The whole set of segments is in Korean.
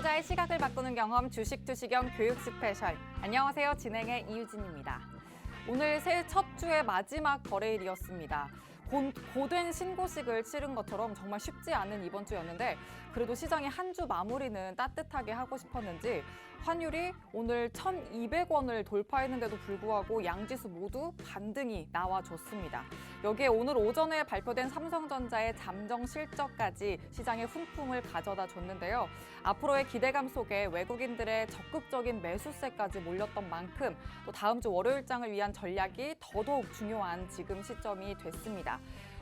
투자의 시각을 바꾸는 경험 주식 투시경 교육 스페셜. 안녕하세요. 진행의 이유진입니다. 오늘 새해 첫 주의 마지막 거래일이었습니다. 고된 신고식을 치른 것처럼 정말 쉽지 않은 이번 주였는데 그래도 시장이 한 주 마무리는 따뜻하게 하고 싶었는지 환율이 오늘 1,200원을 돌파했는데도 불구하고 양지수 모두 반등이 나와줬습니다. 여기에 오늘 오전에 발표된 삼성전자의 잠정 실적까지 시장에 훈풍을 가져다 줬는데요. 앞으로의 기대감 속에 외국인들의 적극적인 매수세까지 몰렸던 만큼 또 다음 주 월요일장을 위한 전략이 더더욱 중요한 지금 시점이 됐습니다.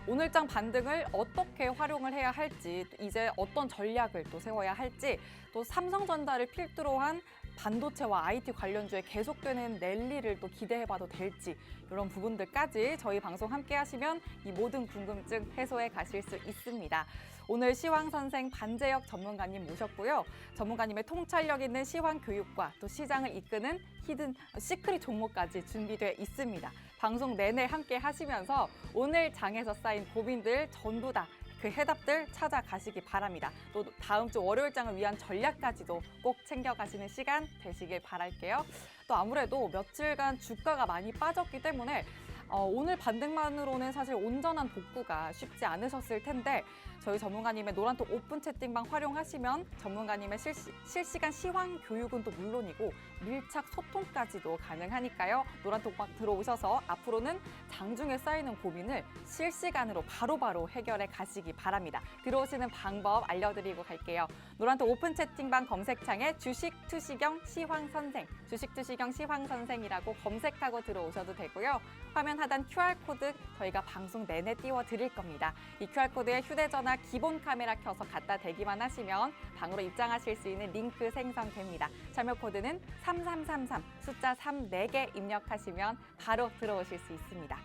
오늘장 반등을 어떻게 활용을 해야 할지, 이제 어떤 전략을 또 세워야 할지, 또 삼성전자를 필두로 한 반도체와 IT 관련주에 계속되는 랠리를 또 기대해봐도 될지 이런 부분들까지 저희 방송 함께 하시면 이 모든 궁금증 해소해 가실 수 있습니다. 오늘 시황선생 반재혁 전문가님 모셨고요. 전문가님의 통찰력 있는 시황 교육과 또 시장을 이끄는 히든 시크릿 종목까지 준비되어 있습니다. 방송 내내 함께 하시면서 오늘 장에서 쌓인 고민들 전부 다 그 해답들 찾아가시기 바랍니다. 또 다음 주 월요일장을 위한 전략까지도 꼭 챙겨가시는 시간 되시길 바랄게요. 또 아무래도 며칠간 주가가 많이 빠졌기 때문에 오늘 반등만으로는 사실 온전한 복구가 쉽지 않으셨을 텐데 저희 전문가님의 노란톡 오픈 채팅방 활용하시면 전문가님의 실시간 시황 교육은 또 물론이고 밀착 소통까지도 가능하니까요. 노란톡방 들어오셔서 앞으로는 장중에 쌓이는 고민을 실시간으로 바로바로 해결해 가시기 바랍니다. 들어오시는 방법 알려드리고 갈게요. 노란톡 오픈 채팅방 검색창에 주식 투시경 시황 선생, 주식 투시경 시황 선생이라고 검색하고 들어오셔도 되고요. 화면 하단 QR코드 저희가 방송 내내 띄워드릴 겁니다. 이 QR코드에 휴대전화 기본 카메라 켜서 갖다 대기만 하시면 방으로 입장하실 수 있는 링크 생성됩니다. 참여 코드는 3333 숫자 3 4개 입력하시면 바로 들어오실 수 있습니다.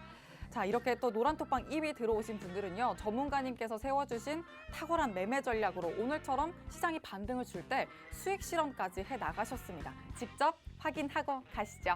자, 이렇게 또 노란톡방 2위 들어오신 분들은요. 전문가님께서 세워주신 탁월한 매매 전략으로 오늘처럼 시장이 반등을 줄 때 수익 실험까지 해나가셨습니다. 직접 확인하고 가시죠.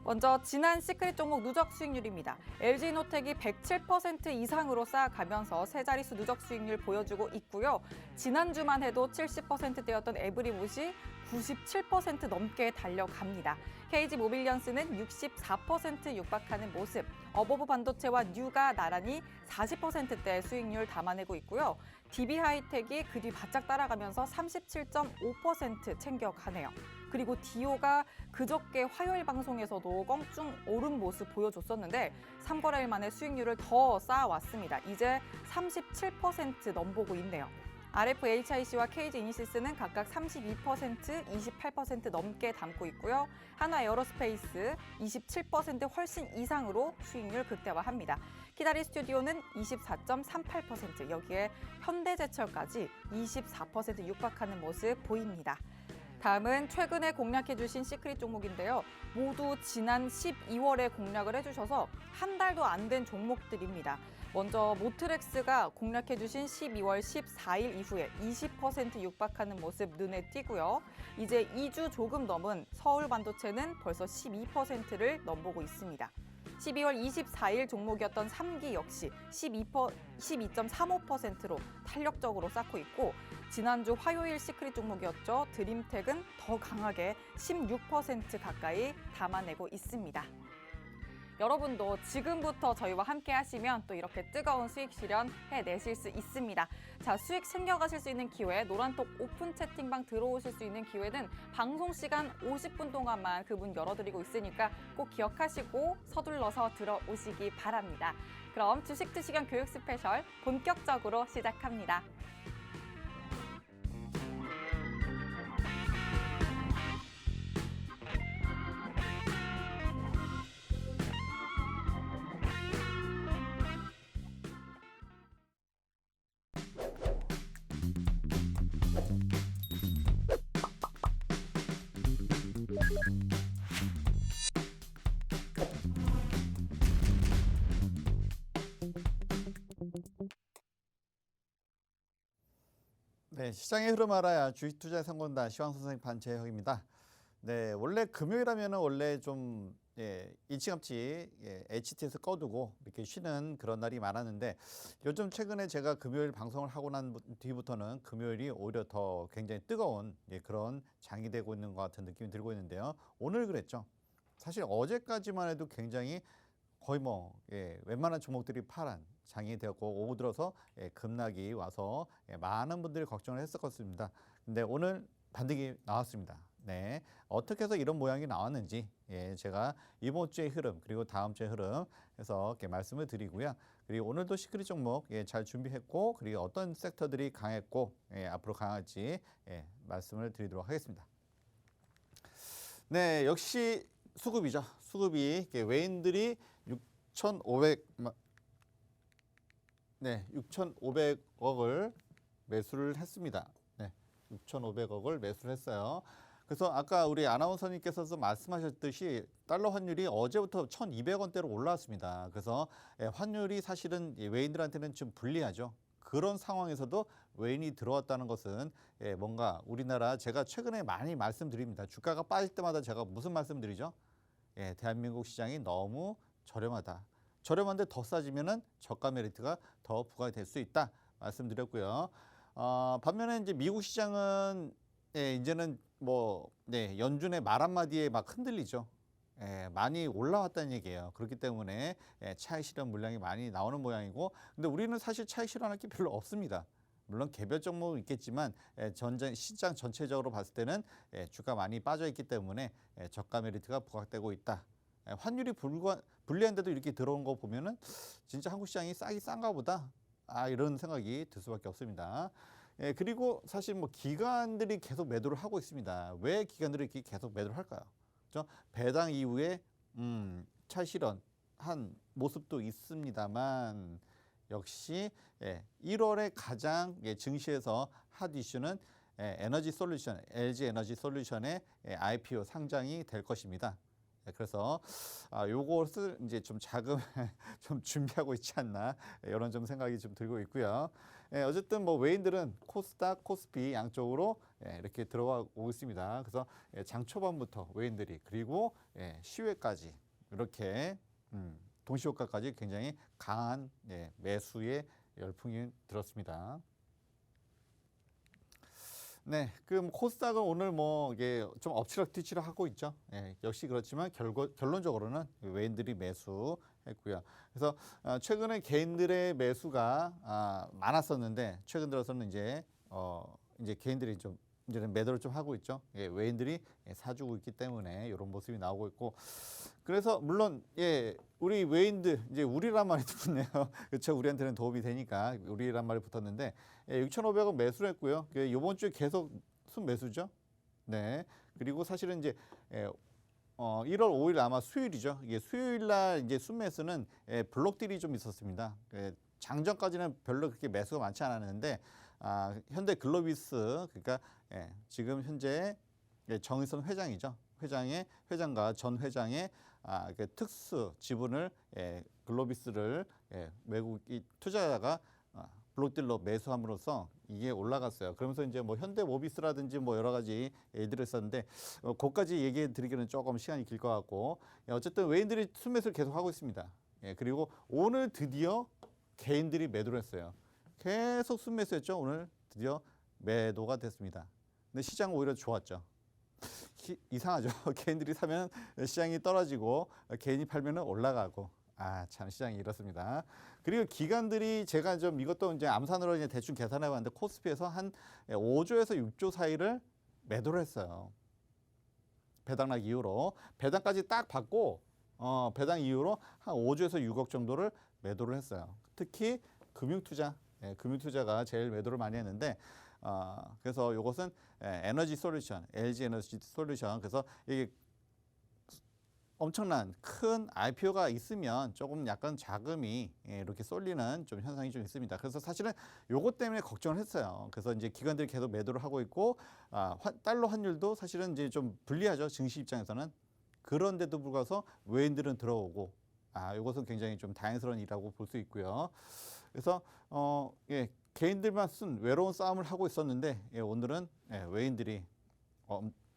먼저 지난 시크릿 종목 누적 수익률입니다. LG노텍이 107% 이상으로 쌓아가면서 세 자릿수 누적 수익률 보여주고 있고요. 지난주만 해도 70%대였던 에브리봇이 97% 넘게 달려갑니다. KG모빌리언스는 64% 육박하는 모습, 어버브 반도체와 뉴가 나란히 40%대 수익률 담아내고 있고요. DB하이텍이 그 뒤 바짝 따라가면서 37.5% 챙겨가네요. 그리고 디오가 그저께 화요일 방송에서도 껑충 오른 모습 보여줬었는데 3거래일 만에 수익률을 더 쌓아왔습니다. 이제 37% 넘보고 있네요. RFHIC와 KG이니시스는 각각 32%, 28% 넘게 담고 있고요. 한화에어로스페이스 27% 훨씬 이상으로 수익률 극대화합니다. 키다리 스튜디오는 24.38%, 여기에 현대제철까지 24% 육박하는 모습 보입니다. 다음은 최근에 공략해주신 시크릿 종목인데요. 모두 지난 12월에 공략을 해주셔서 한 달도 안 된 종목들입니다. 먼저 모트렉스가 공략해주신 12월 14일 이후에 20% 육박하는 모습 눈에 띄고요. 이제 2주 조금 넘은 서울반도체는 벌써 12%를 넘보고 있습니다. 12월 24일 종목이었던 3기 역시 12.35%로 탄력적으로 쌓고 있고 지난주 화요일 시크릿 종목이었죠. 드림텍은 더 강하게 16% 가까이 담아내고 있습니다. 여러분도 지금부터 저희와 함께 하시면 또 이렇게 뜨거운 수익 실현 해내실 수 있습니다. 자, 수익 챙겨가실 수 있는 기회, 노란톡 오픈 채팅방 들어오실 수 있는 기회는 방송 시간 50분 동안만 그 문 열어드리고 있으니까 꼭 기억하시고 서둘러서 들어오시기 바랍니다. 그럼 주식 투시경 교육 스페셜 본격적으로 시작합니다. 네, 시장의 흐름 알아야 주식 투자의 성공단 시황 선생 반재혁입니다. 네, 원래 금요일 하면은 원래 좀 일찌감치 HTS 꺼두고 이렇게 쉬는 그런 날이 많았는데 요즘 최근에 제가 금요일 방송을 하고 난 뒤부터는 금요일이 오히려 더 굉장히 뜨거운 그런 장이 되고 있는 것 같은 느낌이 들고 있는데요. 오늘 그랬죠. 사실 어제까지만 해도 굉장히 거의 웬만한 종목들이 파란 장이 되었고 오후 들어서 급락이 와서 많은 분들이 걱정을 했었습니다. 근데 오늘 반등이 나왔습니다. 네, 어떻게 해서 이런 모양이 나왔는지 제가 이번 주의 흐름 그리고 다음 주의 흐름 해서 이렇게 말씀을 드리고요. 그리고 오늘도 시크릿 종목 잘 준비했고 그리고 어떤 섹터들이 강했고 앞으로 강할지 말씀을 드리도록 하겠습니다. 네, 역시 수급이죠. 수급이 외인들이 6,500억을 매수를 했습니다. 네, 6,500억을 매수를 했어요. 그래서 아까 우리 아나운서님께서도 말씀하셨듯이 달러 환율이 어제부터 1,200원대로 올라왔습니다. 그래서 환율이 사실은 외인들한테는 좀 불리하죠. 그런 상황에서도 외인이 들어왔다는 것은 뭔가 우리나라 제가 최근에 많이 말씀드립니다. 주가가 빠질 때마다 제가 무슨 말씀드리죠? 대한민국 시장이 너무 저렴하다. 저렴한데 더 싸지면은 저가 메리트가 더 부과될 수 있다 말씀드렸고요. 반면에 이제 미국 시장은 이제는 연준의 말 한마디에 막 흔들리죠. 많이 올라왔다는 얘기예요. 그렇기 때문에 차익 실현 물량이 많이 나오는 모양이고, 근데 우리는 사실 차익 실현할 게 별로 없습니다. 물론 개별 종목은 있겠지만 시장 전체적으로 봤을 때는 주가 많이 빠져 있기 때문에 저가 메리트가 부각되고 있다. 환율이 불리한데도 이렇게 들어온 거 보면은 진짜 한국 시장이 싼가 보다. 이런 생각이 들 수밖에 없습니다. 그리고 사실 기관들이 계속 매도를 하고 있습니다. 왜 기관들이 이렇게 계속 매도를 할까요? 그렇죠? 배당 이후에 차익 실현한 모습도 있습니다만 역시 1월에 가장 증시에서 핫 이슈는 에너지 솔루션, LG 에너지 솔루션의 IPO 상장이 될 것입니다. 그래서 요것을 이제 좀 자금 좀 준비하고 있지 않나 이런 좀 생각이 좀 들고 있고요. 어쨌든 외인들은 코스닥, 코스피 양쪽으로 이렇게 들어오고 있습니다. 그래서 장 초반부터 외인들이 그리고 10회까지 이렇게 동시효과까지 굉장히 강한 매수의 열풍이 들었습니다. 네, 그럼 코스닥은 오늘 이게 좀 엎치락뒤치락 하고 있죠. 역시 그렇지만 결론적으로는 외인들이 매수했고요. 그래서 최근에 개인들의 매수가 많았었는데 최근 들어서는 이제 개인들이 좀 이제는 매도를 좀 하고 있죠. 외인들이 사주고 있기 때문에 이런 모습이 나오고 있고, 그래서 물론 우리 외인들 이제 우리란 말이 붙네요. 그렇죠. 우리한테는 도움이 되니까 우리란 말이 붙었는데 6,500원 매수를 했고요. 이번 주에 계속 순매수죠. 네. 그리고 사실은 이제 1월 5일 아마 수요일이죠. 이게 수요일 날 이제 순매수는 블록딜이 좀 있었습니다. 장전까지는 별로 그렇게 매수가 많지 않았는데 현대 글로비스 그러니까 지금 현재 정의선 회장이죠. 회장과 전 회장의 특수 지분을 글로비스를 외국인 투자자가 블록딜로 매수함으로써 이게 올라갔어요. 그러면서 이제 현대모비스라든지 여러 가지 예들을 했었는데 그것까지 얘기해 드리기는 조금 시간이 길 것 같고, 어쨌든 외인들이 순매수를 계속 하고 있습니다. 그리고 오늘 드디어 개인들이 매도를 했어요. 계속 순매수했죠. 오늘 드디어 매도가 됐습니다. 근데 시장은 오히려 좋았죠. 이상하죠. 개인들이 사면 시장이 떨어지고 개인이 팔면 올라가고. 참 시장이 이렇습니다. 그리고 기관들이 제가 좀 이것도 이제 암산으로 이제 대충 계산해 봤는데 코스피에서 한 5조에서 6조 사이를 매도를 했어요. 배당락 이후로 배당까지 딱 받고 배당 이후로 한 5조에서 6억 정도를 매도를 했어요. 특히 금융투자가 제일 매도를 많이 했는데 그래서 이것은 에너지 솔루션, LG 에너지 솔루션. 그래서 이게 엄청난 큰 IPO가 있으면 조금 약간 자금이 이렇게 쏠리는 좀 현상이 좀 있습니다. 그래서 사실은 요것 때문에 걱정을 했어요. 그래서 이제 기관들이 계속 매도를 하고 있고 달러 환율도 사실은 이제 좀 불리하죠. 증시 입장에서는. 그런데도 불구하고 외인들은 들어오고 이것은 굉장히 좀 다행스러운 일이라고 볼 수 있고요. 그래서 개인들만 쓴 외로운 싸움을 하고 있었는데 오늘은 외인들이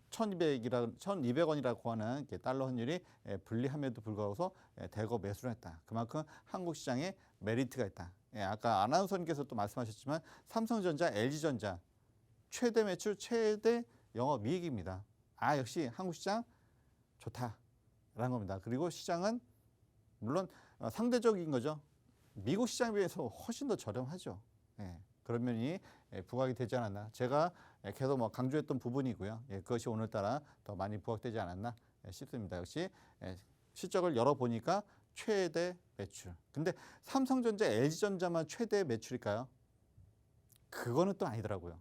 1,200원이라고 하는 달러 환율이 불리함에도 불구하고 대거 매수를 했다. 그만큼 한국 시장에 메리트가 있다. 아까 아나운서님께서 또 말씀하셨지만 삼성전자, LG전자 최대 매출, 최대 영업이익입니다. 역시 한국 시장 좋다라는 겁니다. 그리고 시장은 물론 상대적인 거죠. 미국 시장에 비해서 훨씬 더 저렴하죠. 그런 면이 부각이 되지 않았나. 제가 계속 강조했던 부분이고요. 그것이 오늘따라 더 많이 부각되지 않았나 싶습니다. 역시 실적을 열어보니까 최대 매출. 근데 삼성전자, LG전자만 최대 매출일까요? 그거는 또 아니더라고요.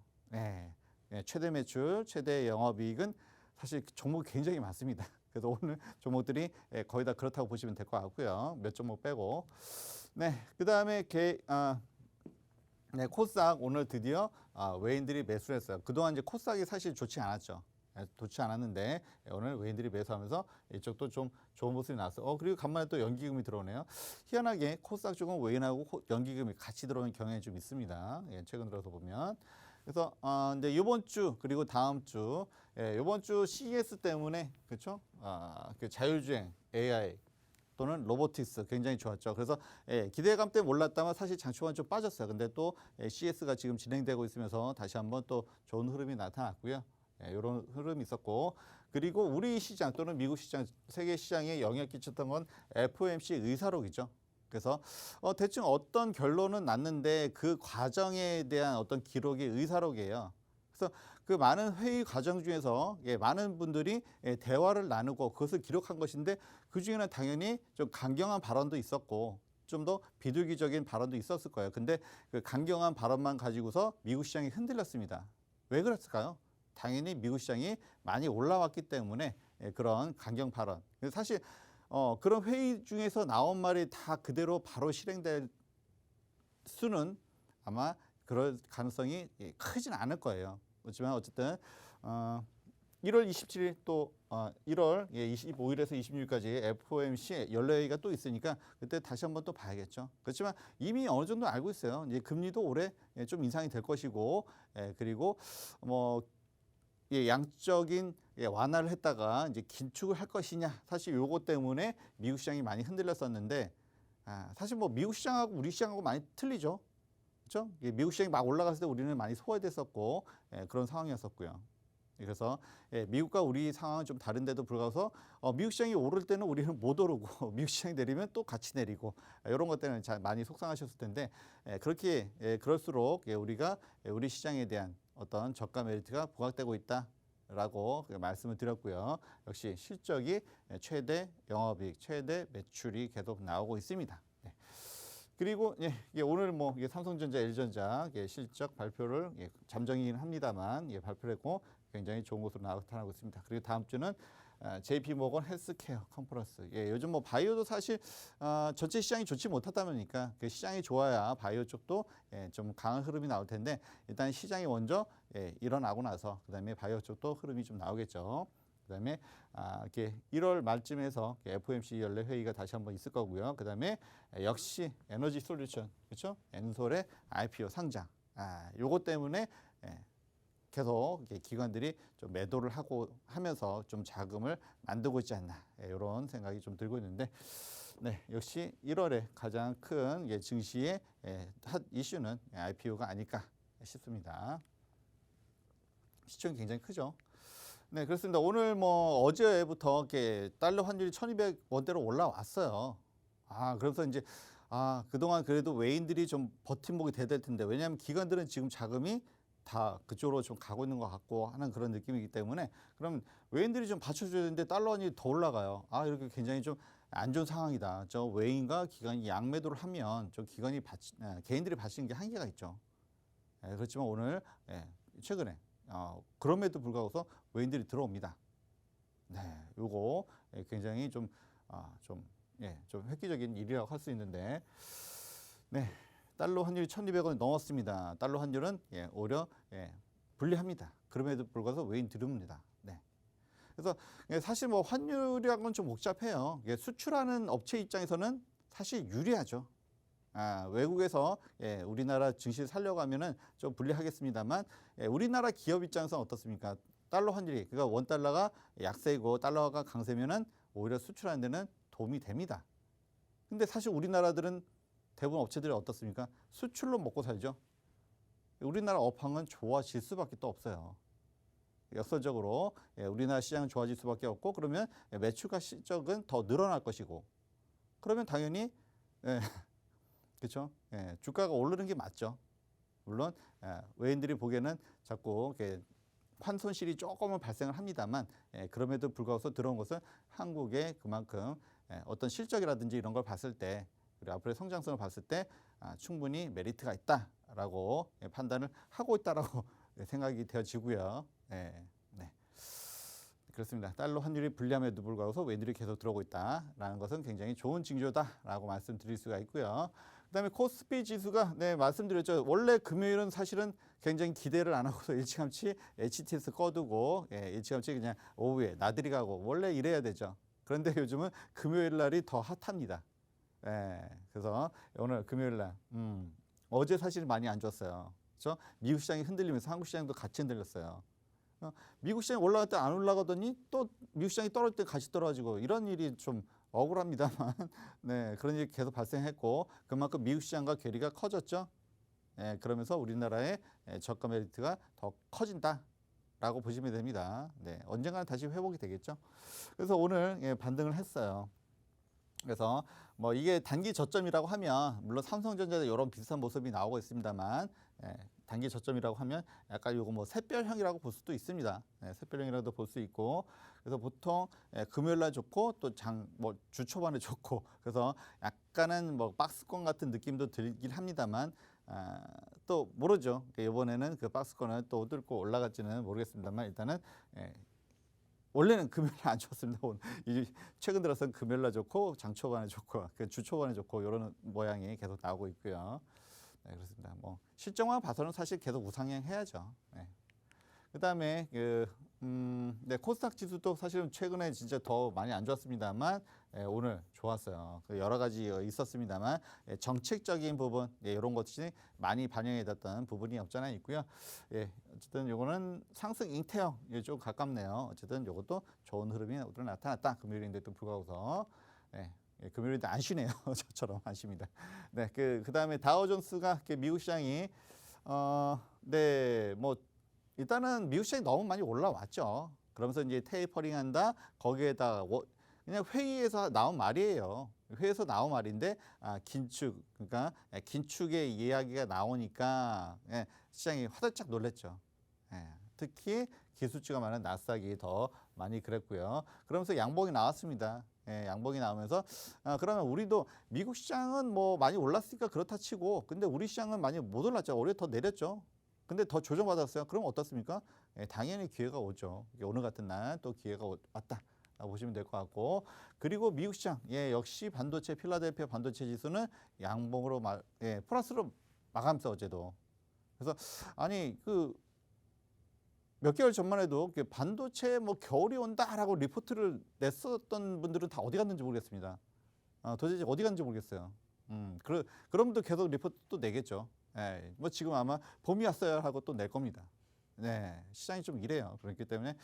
최대 매출, 최대 영업이익은 사실 종목이 굉장히 많습니다. 그래서 오늘 종목들이 거의 다 그렇다고 보시면 될 것 같고요. 몇 종목 빼고. 그 다음에 코스닥 오늘 드디어 외인들이 매수를 했어요. 그동안 이제 코스닥이 사실 좋지 않았죠. 좋지 않았는데 오늘 외인들이 매수하면서 이쪽도 좀 좋은 모습이 나왔어요. 그리고 간만에 또 연기금이 들어오네요. 희한하게 코스닥 쪽은 외인하고 연기금이 같이 들어오는 경향이 좀 있습니다. 최근 들어서 보면. 그래서 이제 이번 주 그리고 다음 주 이번 주 CES 때문에 그렇죠? 그 자율주행 AI 또는 로보틱스 굉장히 좋았죠. 그래서 기대감 때문에 올랐다면 사실 장초반 좀 빠졌어요. 근데 또 CES가 지금 진행되고 있으면서 다시 한번 또 좋은 흐름이 나타났고요. 이런 흐름이 있었고, 그리고 우리 시장 또는 미국 시장, 세계 시장에 영향을 끼쳤던 건 FOMC 의사록이죠. 그래서 대충 어떤 결론은 났는데 그 과정에 대한 어떤 기록이 의사록이에요. 그래서 그 많은 회의 과정 중에서 많은 분들이 대화를 나누고 그것을 기록한 것인데 그 중에는 당연히 좀 강경한 발언도 있었고 좀 더 비둘기적인 발언도 있었을 거예요. 근데 그 강경한 발언만 가지고서 미국 시장이 흔들렸습니다. 왜 그랬을까요? 당연히 미국 시장이 많이 올라왔기 때문에 그런 강경 발언. 사실 그런 회의 중에서 나온 말이 다 그대로 바로 실행될 수는 아마 그럴 가능성이 크진 않을 거예요. 그렇지만 어쨌든 1월 27일 또 1월 25일에서 26일까지 FOMC 연례회의가 또 있으니까 그때 다시 한번 또 봐야겠죠. 그렇지만 이미 어느 정도 알고 있어요. 이제 금리도 올해 좀 인상이 될 것이고 그리고 양적인 완화를 했다가 이제 긴축을 할 것이냐. 사실 요거 때문에 미국 시장이 많이 흔들렸었는데 사실 미국 시장하고 우리 시장하고 많이 틀리죠. 그렇죠? 미국 시장이 막 올라갔을 때 우리는 많이 소외됐었고 그런 상황이었었고요. 그래서 미국과 우리 상황은 좀 다른데도 불구하고 미국 시장이 오를 때는 우리는 못 오르고 미국 시장이 내리면 또 같이 내리고 이런 것 때문에 많이 속상하셨을 텐데 그렇게 그럴수록 우리가 우리 시장에 대한 어떤 저가 메리트가 부각되고 있다라고 말씀을 드렸고요. 역시 실적이 최대 영업이익, 최대 매출이 계속 나오고 있습니다. 그리고 오늘 삼성전자, LG전자 실적 발표를 잠정이긴 합니다만 발표를 했고 굉장히 좋은 것으로 나타나고 있습니다. 그리고 다음 주는 JP모건 헬스케어 컨퍼런스. 요즘 바이오도 사실 전체 시장이 좋지 못하다 보니까 그 시장이 좋아야 바이오 쪽도 좀 강한 흐름이 나올 텐데 일단 시장이 먼저 일어나고 나서 그다음에 바이오 쪽도 흐름이 좀 나오겠죠. 그다음에 이렇게 1월 말쯤에서 FOMC 연례 회의가 다시 한번 있을 거고요. 그다음에 역시 에너지 솔루션 그렇죠? 엔솔의 IPO 상장. 요거 때문에 계속 기관들이 좀 매도를 하면서 좀 자금을 만들고 있지 않나 이런 생각이 좀 들고 있는데 역시 1월에 가장 큰 증시의 핫 이슈는 IPO가 아닐까 싶습니다. 시총이 굉장히 크죠. 그렇습니다. 오늘 어제부터 이렇게 달러 환율이 1,200원대로 올라왔어요. 그래서 이제 그동안 그래도 외인들이 좀 버팀목이 돼야 될 텐데 왜냐하면 기관들은 지금 자금이 다 그쪽으로 좀 가고 있는 것 같고 하는 그런 느낌이기 때문에 그럼 외인들이 좀 받쳐줘야 되는데 달러 환율이 더 올라가요. 이렇게 굉장히 좀 안 좋은 상황이다. 저 외인과 기관이 양매도를 하면 저 기관이 개인들이 받치는 게 한계가 있죠. 그렇지만 오늘 최근에 그럼에도 불구하고 외인들이 들어옵니다. 요거 굉장히 좀 획기적인 일이라고 할 수 있는데 달러 환율이 1,200원이 넘었습니다. 달러 환율은 오히려 불리합니다. 그럼에도 불구하고 외인 들어옵니다. 그래서 사실 환율이라는 건 좀 복잡해요. 수출하는 업체 입장에서는 사실 유리하죠. 외국에서 우리나라 증시를 살려고 하면은 좀 불리하겠습니다만 우리나라 기업 입장에서는 어떻습니까? 달러 환율이 그러니까 원 달러가 약세이고 달러가 강세면은 오히려 수출하는 데는 도움이 됩니다. 근데 사실 우리나라들은 대부분 업체들이 어떻습니까? 수출로 먹고 살죠. 우리나라 업황은 좋아질 수밖에 또 없어요. 역설적으로 우리나라 시장은 좋아질 수밖에 없고 그러면 매출과 실적은 더 늘어날 것이고 그러면 당연히 그렇죠. 주가가 오르는 게 맞죠. 물론 외인들이 보기에는 자꾸 환손실이 조금은 발생을 합니다만 그럼에도 불구하고 들어온 것은 한국의 그만큼 어떤 실적이라든지 이런 걸 봤을 때 그리고 앞으로의 성장성을 봤을 때 충분히 메리트가 있다라고 판단을 하고 있다라고 생각이 되어지고요. 네. 그렇습니다. 달러 환율이 불리함에도 불구하고 외인들이 계속 들어오고 있다라는 것은 굉장히 좋은 징조다라고 말씀드릴 수가 있고요. 그다음에 코스피 지수가 말씀드렸죠. 원래 금요일은 사실은 굉장히 기대를 안 하고서 일찌감치 HTS 꺼두고 일찌감치 그냥 오후에 나들이 가고 원래 이래야 되죠. 그런데 요즘은 금요일 날이 더 핫합니다. 그래서 오늘 금요일 날 어제 사실 많이 안 좋았어요. 그렇죠? 미국 시장이 흔들리면서 한국 시장도 같이 흔들렸어요. 미국 시장이 올라갈 때 안 올라가더니 또 미국 시장이 떨어질 때 같이 떨어지고 이런 일이 좀 억울합니다만 그런 일이 계속 발생했고 그만큼 미국 시장과 괴리가 커졌죠. 그러면서 우리나라의 저가 메리트가 더 커진다라고 보시면 됩니다. 언젠가는 다시 회복이 되겠죠. 그래서 오늘 반등을 했어요. 그래서 뭐 이게 단기 저점이라고 하면 물론 삼성전자도 이런 비슷한 모습이 나오고 있습니다만 단기 저점이라고 하면 약간 요거 뭐 샛별형이라고 볼 수도 있습니다. 샛별형이라도 볼 수 있고 그래서 보통 금요일 날 좋고 또 주 초반에 좋고 그래서 약간은 뭐 박스권 같은 느낌도 들긴 합니다만 또 모르죠. 이번에는 그 박스권을 또 뚫고 올라갈지는 모르겠습니다만 일단은 원래는 금요일 안 좋았습니다. 최근 들어서는 금요일 날 좋고 장 초반에 좋고 주 초반에 좋고 이런 모양이 계속 나오고 있고요. 그렇습니다. 뭐 실적만 봐서는 사실 계속 우상향 해야죠. 그다음에 코스닥 지수도 사실은 최근에 진짜 더 많이 안 좋았습니다만 오늘 좋았어요. 여러 가지 있었습니다만 정책적인 부분 이런 것이 많이 반영이 됐던 부분이 없지 않아 있고요. 어쨌든 요거는 상승 잉태형 좀 가깝네요. 어쨌든 요것도 좋은 흐름이 오늘 나타났다. 금요일인데도 불구하고서 금요일인데 안 쉬네요. 저처럼 안 쉽니다. 그다음에 다우존스가 미국 시장이 뭐 일단은 미국 시장이 너무 많이 올라왔죠. 그러면서 이제 테이퍼링한다. 거기에다 그냥 회의에서 나온 말이에요. 회의에서 나온 말인데 긴축 그러니까 긴축의 이야기가 나오니까 시장이 화들짝 놀랐죠. 특히 기술주가 많은 나스닥이 더 많이 그랬고요. 그러면서 양봉이 나왔습니다. 양봉이 나오면서 그러면 우리도 미국 시장은 뭐 많이 올랐으니까 그렇다 치고 근데 우리 시장은 많이 못 올랐죠. 오히려 더 내렸죠. 근데 더 조정받았어요. 그럼 어떻습니까? 당연히 기회가 오죠. 오늘 같은 날 또 기회가 왔다라고 보시면 될 것 같고 그리고 미국 시장 역시 반도체 필라델피아 반도체 지수는 양봉으로 플러스로 마감했어 어제도. 그래서 아니 몇 개월 전만 해도 반도체 뭐 겨울이 온다라고 리포트를 냈었던 분들은 다 어디 갔는지 모르겠습니다. 도대체 어디 갔는지 모르겠어요. 그럼도 계속 리포트 또 내겠죠. 뭐 지금 아마 봄이 왔어요 하고 또 낼 겁니다. 시장이 좀 이래요. 그렇기 때문에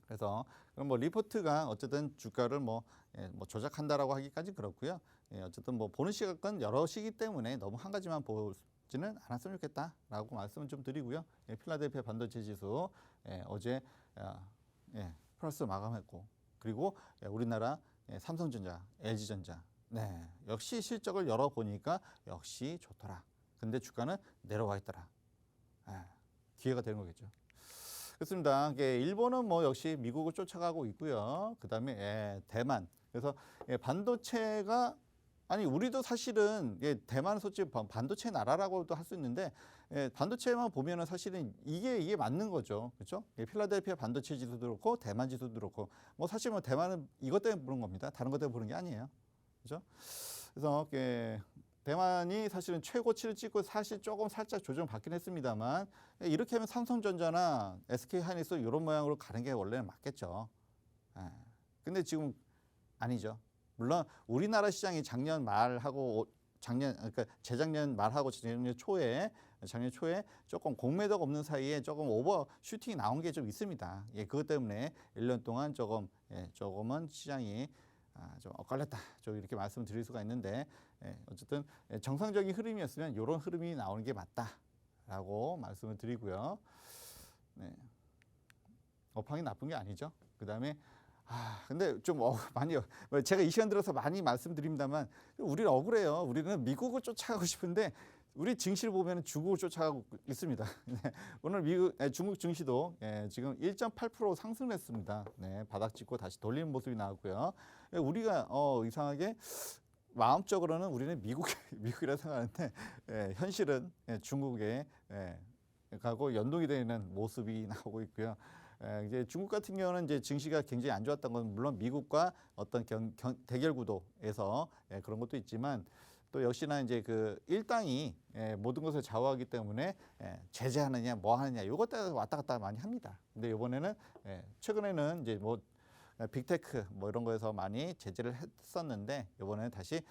그래서 그럼 뭐 리포트가 어쨌든 주가를 뭐 조작한다라고 하기까지 그렇고요. 어쨌든 뭐 보는 시각은 여럿이기 때문에 너무 한 가지만 보지는 않았으면 좋겠다라고 말씀을 좀 드리고요. 필라델피아 반도체 지수 어제 플러스 마감했고 그리고 우리나라 삼성전자, LG전자 역시 실적을 열어보니까 역시 좋더라. 근데 주가는 내려와 있더라. 기회가 되는 거겠죠. 그렇습니다. 일본은 뭐 역시 미국을 쫓아가고 있고요. 그 다음에 대만. 그래서 반도체가 우리도 사실은 대만은 솔직히 반도체 나라라고도 할 수 있는데 반도체만 보면은 사실은 이게 맞는 거죠. 그렇죠? 필라델피아 반도체 지수도 그렇고 대만 지수도 그렇고 뭐 사실 뭐 대만은 이것 때문에 보는 겁니다. 다른 것 때문에 보는 게 아니에요. 그렇죠? 그래서 대만이 사실은 최고치를 찍고 사실 조금 살짝 조정받긴 했습니다만 이렇게 하면 삼성전자나 SK하이닉스 이런 모양으로 가는 게 원래는 맞겠죠. 근데 지금 아니죠. 물론 우리나라 시장이 작년 말하고 그러니까 재작년 말하고 재작년 초에 작년 초에 조금 공매도가 없는 사이에 조금 오버 슈팅이 나온 게 좀 있습니다. 예, 그것 때문에 1년 동안 조금은 시장이 좀 엇갈렸다. 좀 이렇게 말씀드릴 수가 있는데 어쨌든 정상적인 흐름이었으면 이런 흐름이 나오는 게 맞다라고 말씀을 드리고요. 네. 업황이 나쁜 게 아니죠. 그다음에 근데 좀 많이 제가 이 시간 들어서 많이 말씀드립니다만 우리는 억울해요. 우리는 미국을 쫓아가고 싶은데 우리 증시를 보면 중국을 쫓아가고 있습니다. 네. 오늘 중국 증시도 지금 1.8% 상승했습니다. 네, 바닥 찍고 다시 돌리는 모습이 나왔고요. 우리가 이상하게 마음적으로는 우리는 미국이라 생각하는데 현실은 중국에 가고 연동이 되는 모습이 나오고 있고요. 이제 중국 같은 경우는 이제 증시가 굉장히 안 좋았던 건 물론 미국과 어떤 대결 구도에서 그런 것도 있지만 또 역시나 이제 그 일당이 모든 것을 좌우하기 때문에 제재하느냐 뭐 하느냐 이것 따라서 왔다 갔다 많이 합니다. 근데 이번에는 최근에는 이제 뭐 빅테크 뭐 이런 거에서 많이 제재를 했었는데 이번에는 다시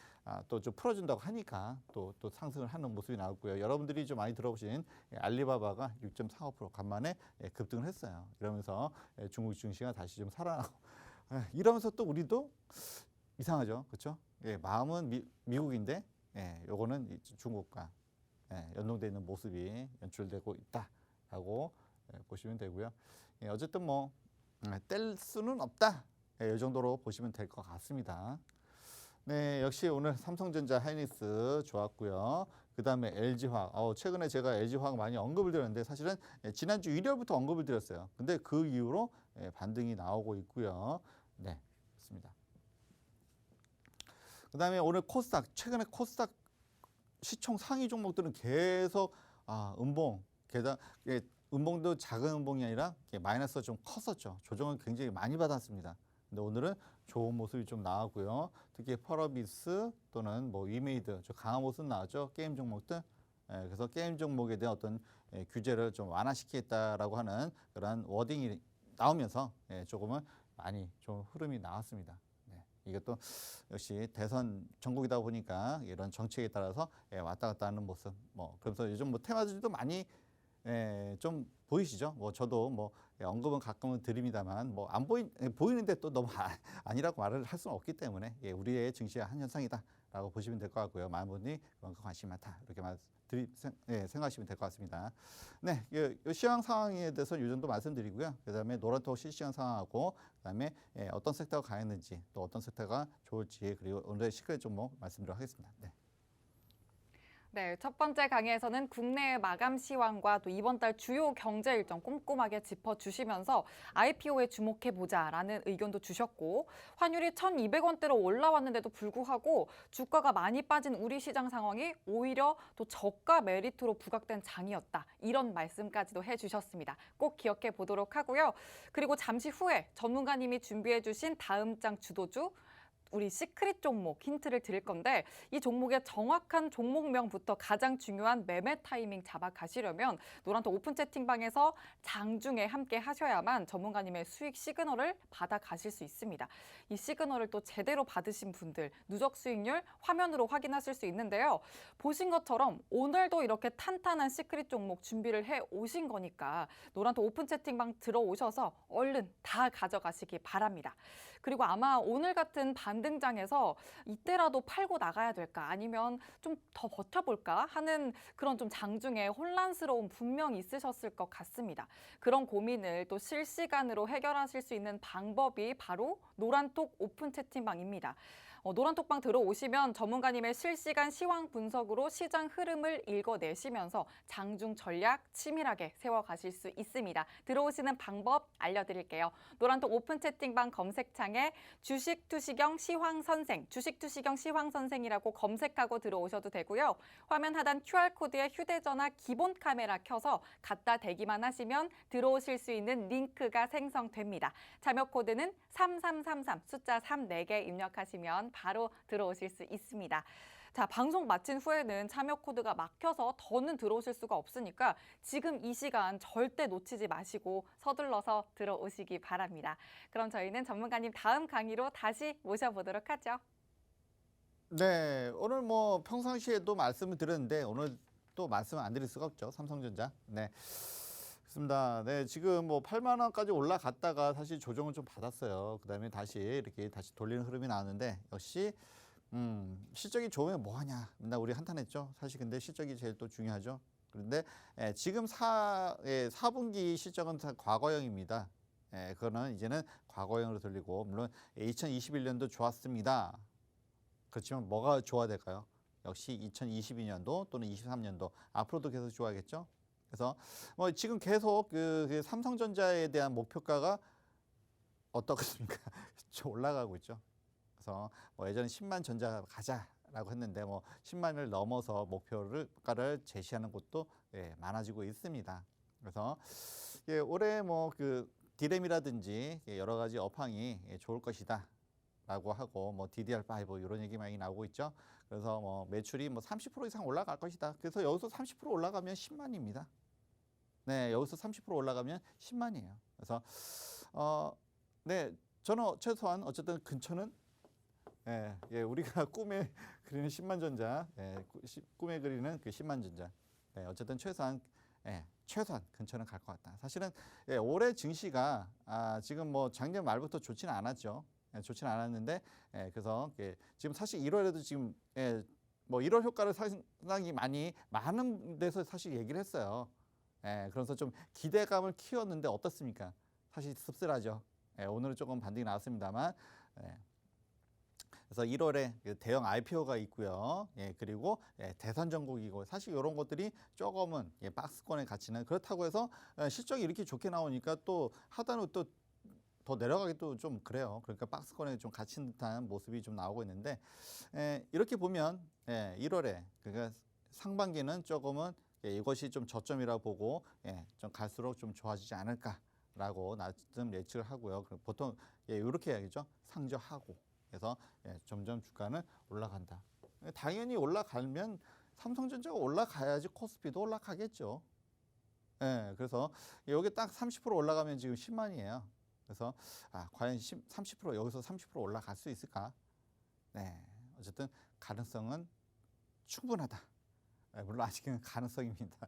또 좀 풀어준다고 하니까 또 상승을 하는 모습이 나왔고요. 여러분들이 좀 많이 들어보신 알리바바가 6.45% 간만에 급등을 했어요. 이러면서 중국 증시가 다시 좀 살아나고 이러면서 또 우리도 이상하죠, 그렇죠? 마음은 미국인데 요거는 중국과 연동되어 있는 모습이 연출되고 있다라고 보시면 되고요. 어쨌든 뭐 뗄 수는 없다. 이 정도로 보시면 될 것 같습니다. 네, 역시 오늘 삼성전자, 하이닉스 좋았고요. 그 다음에 LG화학. 최근에 제가 LG화학 많이 언급을 드렸는데 사실은 지난주 일요일부터 언급을 드렸어요. 근데 그 이후로 반등이 나오고 있고요. 네, 그렇습니다. 그 다음에 오늘 코스닥. 최근에 코스닥 시총 상위 종목들은 계속 음봉. 게다가 음봉도 작은 음봉이 아니라 마이너스가 좀 컸었죠. 조정을 굉장히 많이 받았습니다. 근데 오늘은 좋은 모습이 좀 나왔고요. 특히 펄어비스 또는 뭐 위메이드, 강한 모습 나왔죠. 게임 종목들. 그래서 게임 종목에 대한 어떤 규제를 좀 완화시키겠다라고 하는 그런 워딩이 나오면서 조금은 많이 좀 흐름이 나왔습니다. 이것도 역시 대선 전국이다 보니까 이런 정책에 따라서 왔다 갔다 하는 모습. 그래서 요즘 뭐 테마주도 많이 좀 보이시죠? 뭐 저도 뭐 언급은 가끔은 드립니다만 뭐 안 보이는데 또 너무 아니라고 말을 할 수는 없기 때문에 우리의 증시의 한 현상이다라고 보시면 될 것 같고요. 많은 분이 그만큼 관심이 많다 이렇게 생각하시면 될 것 같습니다. 네, 이 시황 상황에 대해서 이 정도 말씀드리고요. 그다음에 노란톡 실시간 상황하고 그다음에 어떤 섹터가 강했는지 또 어떤 섹터가 좋을지 그리고 오늘의 시크릿 종목 말씀드리도록 하겠습니다. 네. 네, 첫 번째 강의에서는 국내의 마감 시황과 또 이번 달 주요 경제 일정 꼼꼼하게 짚어주시면서 IPO에 주목해보자라는 의견도 주셨고 환율이 1,200원대로 올라왔는데도 불구하고 주가가 많이 빠진 우리 시장 상황이 오히려 또 저가 메리트로 부각된 장이었다. 이런 말씀까지도 해주셨습니다. 꼭 기억해 보도록 하고요. 그리고 잠시 후에 전문가님이 준비해주신 다음 장 주도주 우리 시크릿 종목 힌트를 드릴 건데 이 종목의 정확한 종목명부터 가장 중요한 매매 타이밍 잡아가시려면 노란톡 오픈 채팅방에서 장중에 함께 하셔야만 전문가님의 수익 시그널을 받아가실 수 있습니다. 이 시그널을 또 제대로 받으신 분들 누적 수익률 화면으로 확인하실 수 있는데요. 보신 것처럼 오늘도 이렇게 탄탄한 시크릿 종목 준비를 해 오신 거니까 노란톡 오픈 채팅방 들어오셔서 얼른 다 가져가시기 바랍니다. 그리고 아마 오늘 같은 반등장에서 이때라도 팔고 나가야 될까 아니면 좀 더 버텨볼까 하는 그런 좀 장중에 혼란스러움 분명히 있으셨을 것 같습니다. 그런 고민을 또 실시간으로 해결하실 수 있는 방법이 바로 노란톡 오픈 채팅방입니다. 노란톡방 들어오시면 전문가님의 실시간 시황 분석으로 시장 흐름을 읽어내시면서 장중 전략 치밀하게 세워가실 수 있습니다. 들어오시는 방법 알려드릴게요. 노란톡 오픈 채팅방 검색창에 주식투시경 시황선생, 주식투시경 시황선생이라고 검색하고 들어오셔도 되고요. 화면 하단 QR코드에 휴대전화 기본 카메라 켜서 갖다 대기만 하시면 들어오실 수 있는 링크가 생성됩니다. 참여 코드는 3333 숫자 3 4개 입력하시면 바로 들어오실 수 있습니다. 자, 방송 마친 후에는 참여 코드가 막혀서 더는 들어오실 수가 없으니까 지금 이 시간 절대 놓치지 마시고 서둘러서 들어오시기 바랍니다. 그럼 저희는 전문가님 다음 강의로 다시 모셔보도록 하죠. 네, 오늘 뭐 평상시에도 말씀을 드렸는데 오늘 또 말씀을 안 드릴 수가 없죠. 삼성전자. 네. 그렇습니다. 네, 지금 뭐 8만 원까지 올라갔다가 사실 조정을 좀 받았어요. 그다음에 다시 이렇게 다시 돌리는 흐름이 나왔는데 역시 실적이 좋으면 뭐 하냐. 맨날 우리 한탄했죠. 사실 근데 실적이 제일 또 중요하죠. 그런데 지금 4분기 실적은 다 과거형입니다. 그거는 이제는 과거형으로 들리고 물론 2021년도 좋았습니다. 그렇지만 뭐가 좋아야 될까요? 역시 2022년도 또는 23년도 앞으로도 계속 좋아야겠죠. 그래서 뭐 지금 계속 그 삼성전자에 대한 목표가가 어떻습니까? 좀 올라가고 있죠. 그래서 뭐 예전에 10만 전자 가자라고 했는데 뭐 10만을 넘어서 목표가를 제시하는 곳도 많아지고 있습니다. 그래서 올해 뭐 그 디램이라든지 여러 가지 업황이 좋을 것이다. 라고 하고 뭐 DDR5 이런 얘기 많이 나오고 있죠. 그래서 뭐 매출이 뭐 30% 이상 올라갈 것이다. 그래서 여기서 30% 올라가면 10만입니다. 네, 여기서 30% 올라가면 10만이에요. 그래서 네, 저는 최소한 어쨌든 근처는 우리가 꿈에 그리는 10만 전자, 꿈에 그리는 그 10만 전자. 네, 어쨌든 최소한 근처는 갈 것 같다. 사실은 올해 증시가 지금 뭐 작년 말부터 좋지는 않았죠. 좋지는 않았는데 그래서 지금 사실 1월에도 지금 뭐 1월 효과를 상당히 많은 데서 사실 얘기를 했어요. 그래서 좀 기대감을 키웠는데 어떻습니까? 사실 씁쓸하죠. 오늘은 조금 반등이 나왔습니다만 그래서 1월에 대형 IPO가 있고요. 그리고 대선 전국이고 사실 이런 것들이 조금은 박스권의 가치는 그렇다고 해서 실적이 이렇게 좋게 나오니까 또 하단으로 또 더 내려가기도 좀 그래요. 그러니까 박스권에 좀 갇힌 듯한 모습이 좀 나오고 있는데 이렇게 보면 1월에 그러니까 상반기는 조금은 이것이 좀 저점이라 보고 좀 갈수록 좀 좋아지지 않을까라고 나름 예측을 하고요. 보통 이렇게 해야겠죠. 상저하고 그래서 점점 주가는 올라간다. 당연히 올라가면 삼성전자가 올라가야지 코스피도 올라가겠죠. 그래서 여기 딱 30% 올라가면 지금 10만이에요. 그래서 과연 30% 여기서 30% 올라갈 수 있을까? 네, 어쨌든 가능성은 충분하다. 물론 아직은 가능성입니다.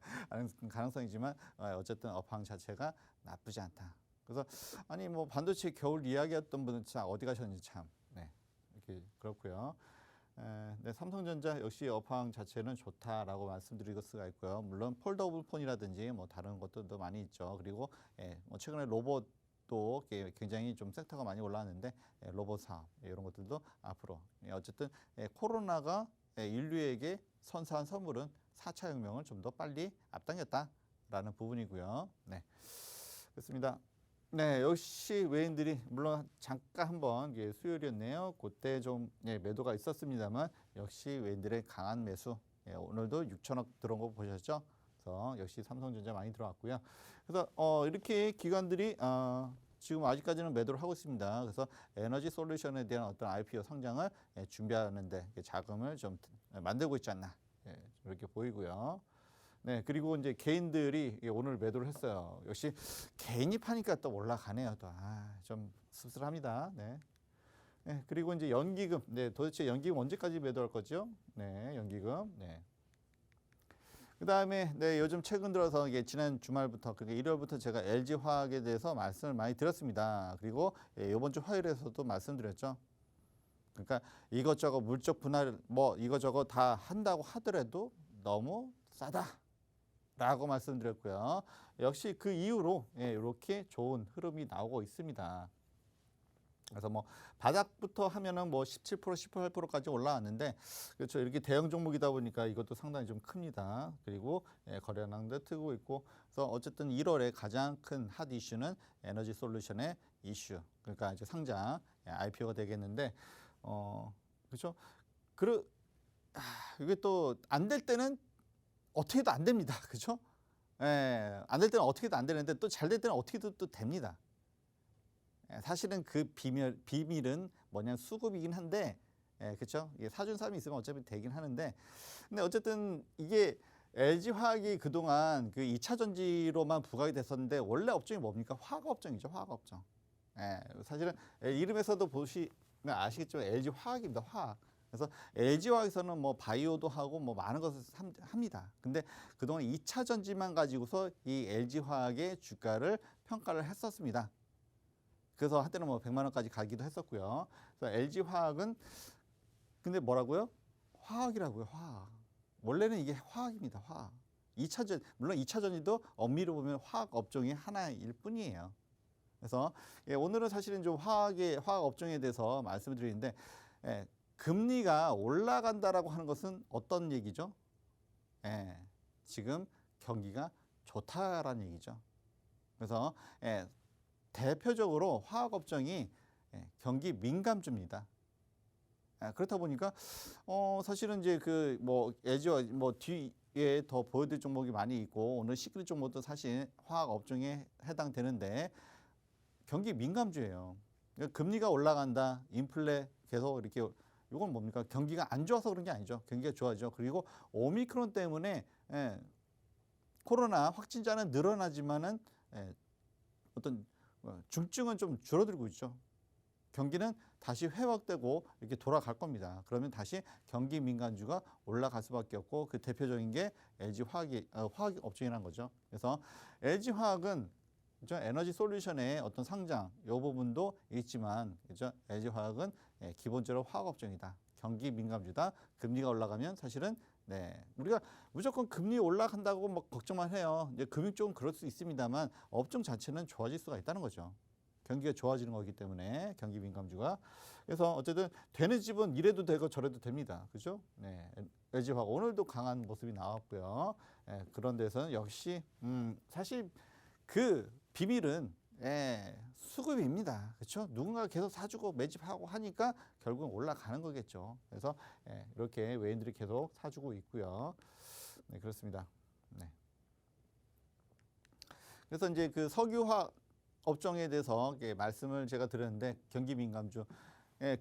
가능성이지만 어쨌든 업황 자체가 나쁘지 않다. 그래서 아니 뭐 반도체 겨울 이야기했던 분은 참 어디 가셨는지 참 이렇게 그렇고요. 네, 삼성전자 역시 업황 자체는 좋다라고 말씀드릴 수가 있고요. 물론 폴더블 폰이라든지 뭐 다른 것들도 많이 있죠. 그리고 뭐 최근에 로봇도 굉장히 좀 섹터가 많이 올라왔는데 로봇 사업 이런 것들도 앞으로 어쨌든 코로나가 인류에게 선사한 선물은 4차 혁명을 좀 더 빨리 앞당겼다라는 부분이고요. 네, 그렇습니다. 네, 역시 외인들이 물론 잠깐 한번 수요일이었네요. 그때 좀 매도가 있었습니다만 역시 외인들의 강한 매수. 오늘도 6천억 들어온 거 보셨죠? 그래서 역시 삼성전자 많이 들어왔고요. 그래서 이렇게 기관들이 지금 아직까지는 매도를 하고 있습니다. 그래서 에너지 솔루션에 대한 어떤 IPO 성장을 준비하는데 자금을 좀 만들고 있지 않나 이렇게 보이고요. 네, 그리고 이제 개인들이 오늘 매도를 했어요. 역시 개인이 파니까 또 올라가네요. 또 좀 씁쓸합니다. 네. 네, 그리고 이제 연기금. 네, 도대체 연기금 언제까지 매도할 거죠? 네, 연기금. 네. 그다음에 요즘 최근 들어서 이게 지난 주말부터 그러니까 1월부터 제가 LG 화학에 대해서 말씀을 많이 드렸습니다. 그리고 이번 주 화요일에서도 말씀드렸죠. 그러니까 이것저것 물적 분할 뭐 이것저것 다 한다고 하더라도 너무 싸다라고 말씀드렸고요. 역시 그 이후로 이렇게 좋은 흐름이 나오고 있습니다. 그래서 뭐 바닥부터 하면은 뭐 17%, 18%까지 올라왔는데 그렇죠. 이렇게 대형 종목이다 보니까 이것도 상당히 좀 큽니다. 그리고 거래량도 트고 있고 그래서 어쨌든 1월에 가장 큰 핫 이슈는 에너지 솔루션의 이슈. 그러니까 이제 상장 IPO가 되겠는데 그렇죠. 이게 또 안 될 때는 어떻게 해도 안 됩니다. 그렇죠? 안 될 때는 어떻게 해도 안 되는데 또 잘 될 때는 어떻게 해도 또 됩니다. 사실은 그 비밀은 뭐냐 수급이긴 한데, 그렇죠? 이게 사준 사람이 있으면 어차피 되긴 하는데, 근데 어쨌든 이게 LG 화학이 그동안 그 2차 전지로만 부각이 됐었는데 원래 업종이 뭡니까? 화학 업종이죠, 화학 업종. 사실은 이름에서도 보시면 아시겠지만 LG 화학입니다, 화학. 그래서 LG화학에서는 뭐 바이오도 하고 뭐 많은 것을 합니다. 근데 그동안 2차 전지만 가지고서 이 LG화학의 주가를 평가를 했었습니다. 그래서 한때는 뭐 100만 원까지 가기도 했었고요. 그래서 LG화학은 근데 뭐라고요? 화학이라고요. 화학. 원래는 이게 화학입니다. 화학. 2차전 물론 2차 전지도 엄밀히 보면 화학 업종의 하나일 뿐이에요. 그래서 오늘은 사실은 좀 화학 업종에 대해서 말씀을 드리는데 금리가 올라간다라고 하는 것은 어떤 얘기죠? 지금 경기가 좋다라는 얘기죠. 그래서 대표적으로 화학 업종이 경기 민감주입니다. 그렇다 보니까 사실은 이제 그 뭐 예지와 뭐 뒤에 더 보여드릴 종목이 많이 있고 오늘 시크릿 종목도 사실 화학 업종에 해당되는데 경기 민감주예요. 그러니까 금리가 올라간다, 인플레 계속 이렇게 이건 뭡니까? 경기가 안 좋아서 그런 게 아니죠. 경기가 좋아져. 그리고 오미크론 때문에 코로나 확진자는 늘어나지만은 어떤 중증은 좀 줄어들고 있죠. 경기는 다시 회복되고 이렇게 돌아갈 겁니다. 그러면 다시 경기 민감주가 올라갈 수밖에 없고 그 대표적인 게 LG 화학 업종이라는 거죠. 그래서 LG 화학은 그죠? 에너지 솔루션의 어떤 상장 이 부분도 있지만 그죠? LG 화학은 기본적으로 화학 업종이다. 경기 민감주다. 금리가 올라가면 사실은 우리가 무조건 금리 올라간다고 막 걱정만 해요. 이제 금융 쪽은 그럴 수 있습니다만 업종 자체는 좋아질 수가 있다는 거죠. 경기가 좋아지는 거기 때문에 경기 민감주가. 그래서 어쨌든 되는 집은 이래도 되고 저래도 됩니다. 그죠? LG 화학 오늘도 강한 모습이 나왔고요. 그런 데서는 역시 사실 그 비밀은 수급입니다. 그렇죠? 누군가 계속 사주고 매집하고 하니까 결국은 올라가는 거겠죠. 그래서 이렇게 외인들이 계속 사주고 있고요. 네, 그렇습니다. 네. 그래서 이제 그 석유화학 업종에 대해서 말씀을 제가 드렸는데 경기 민감주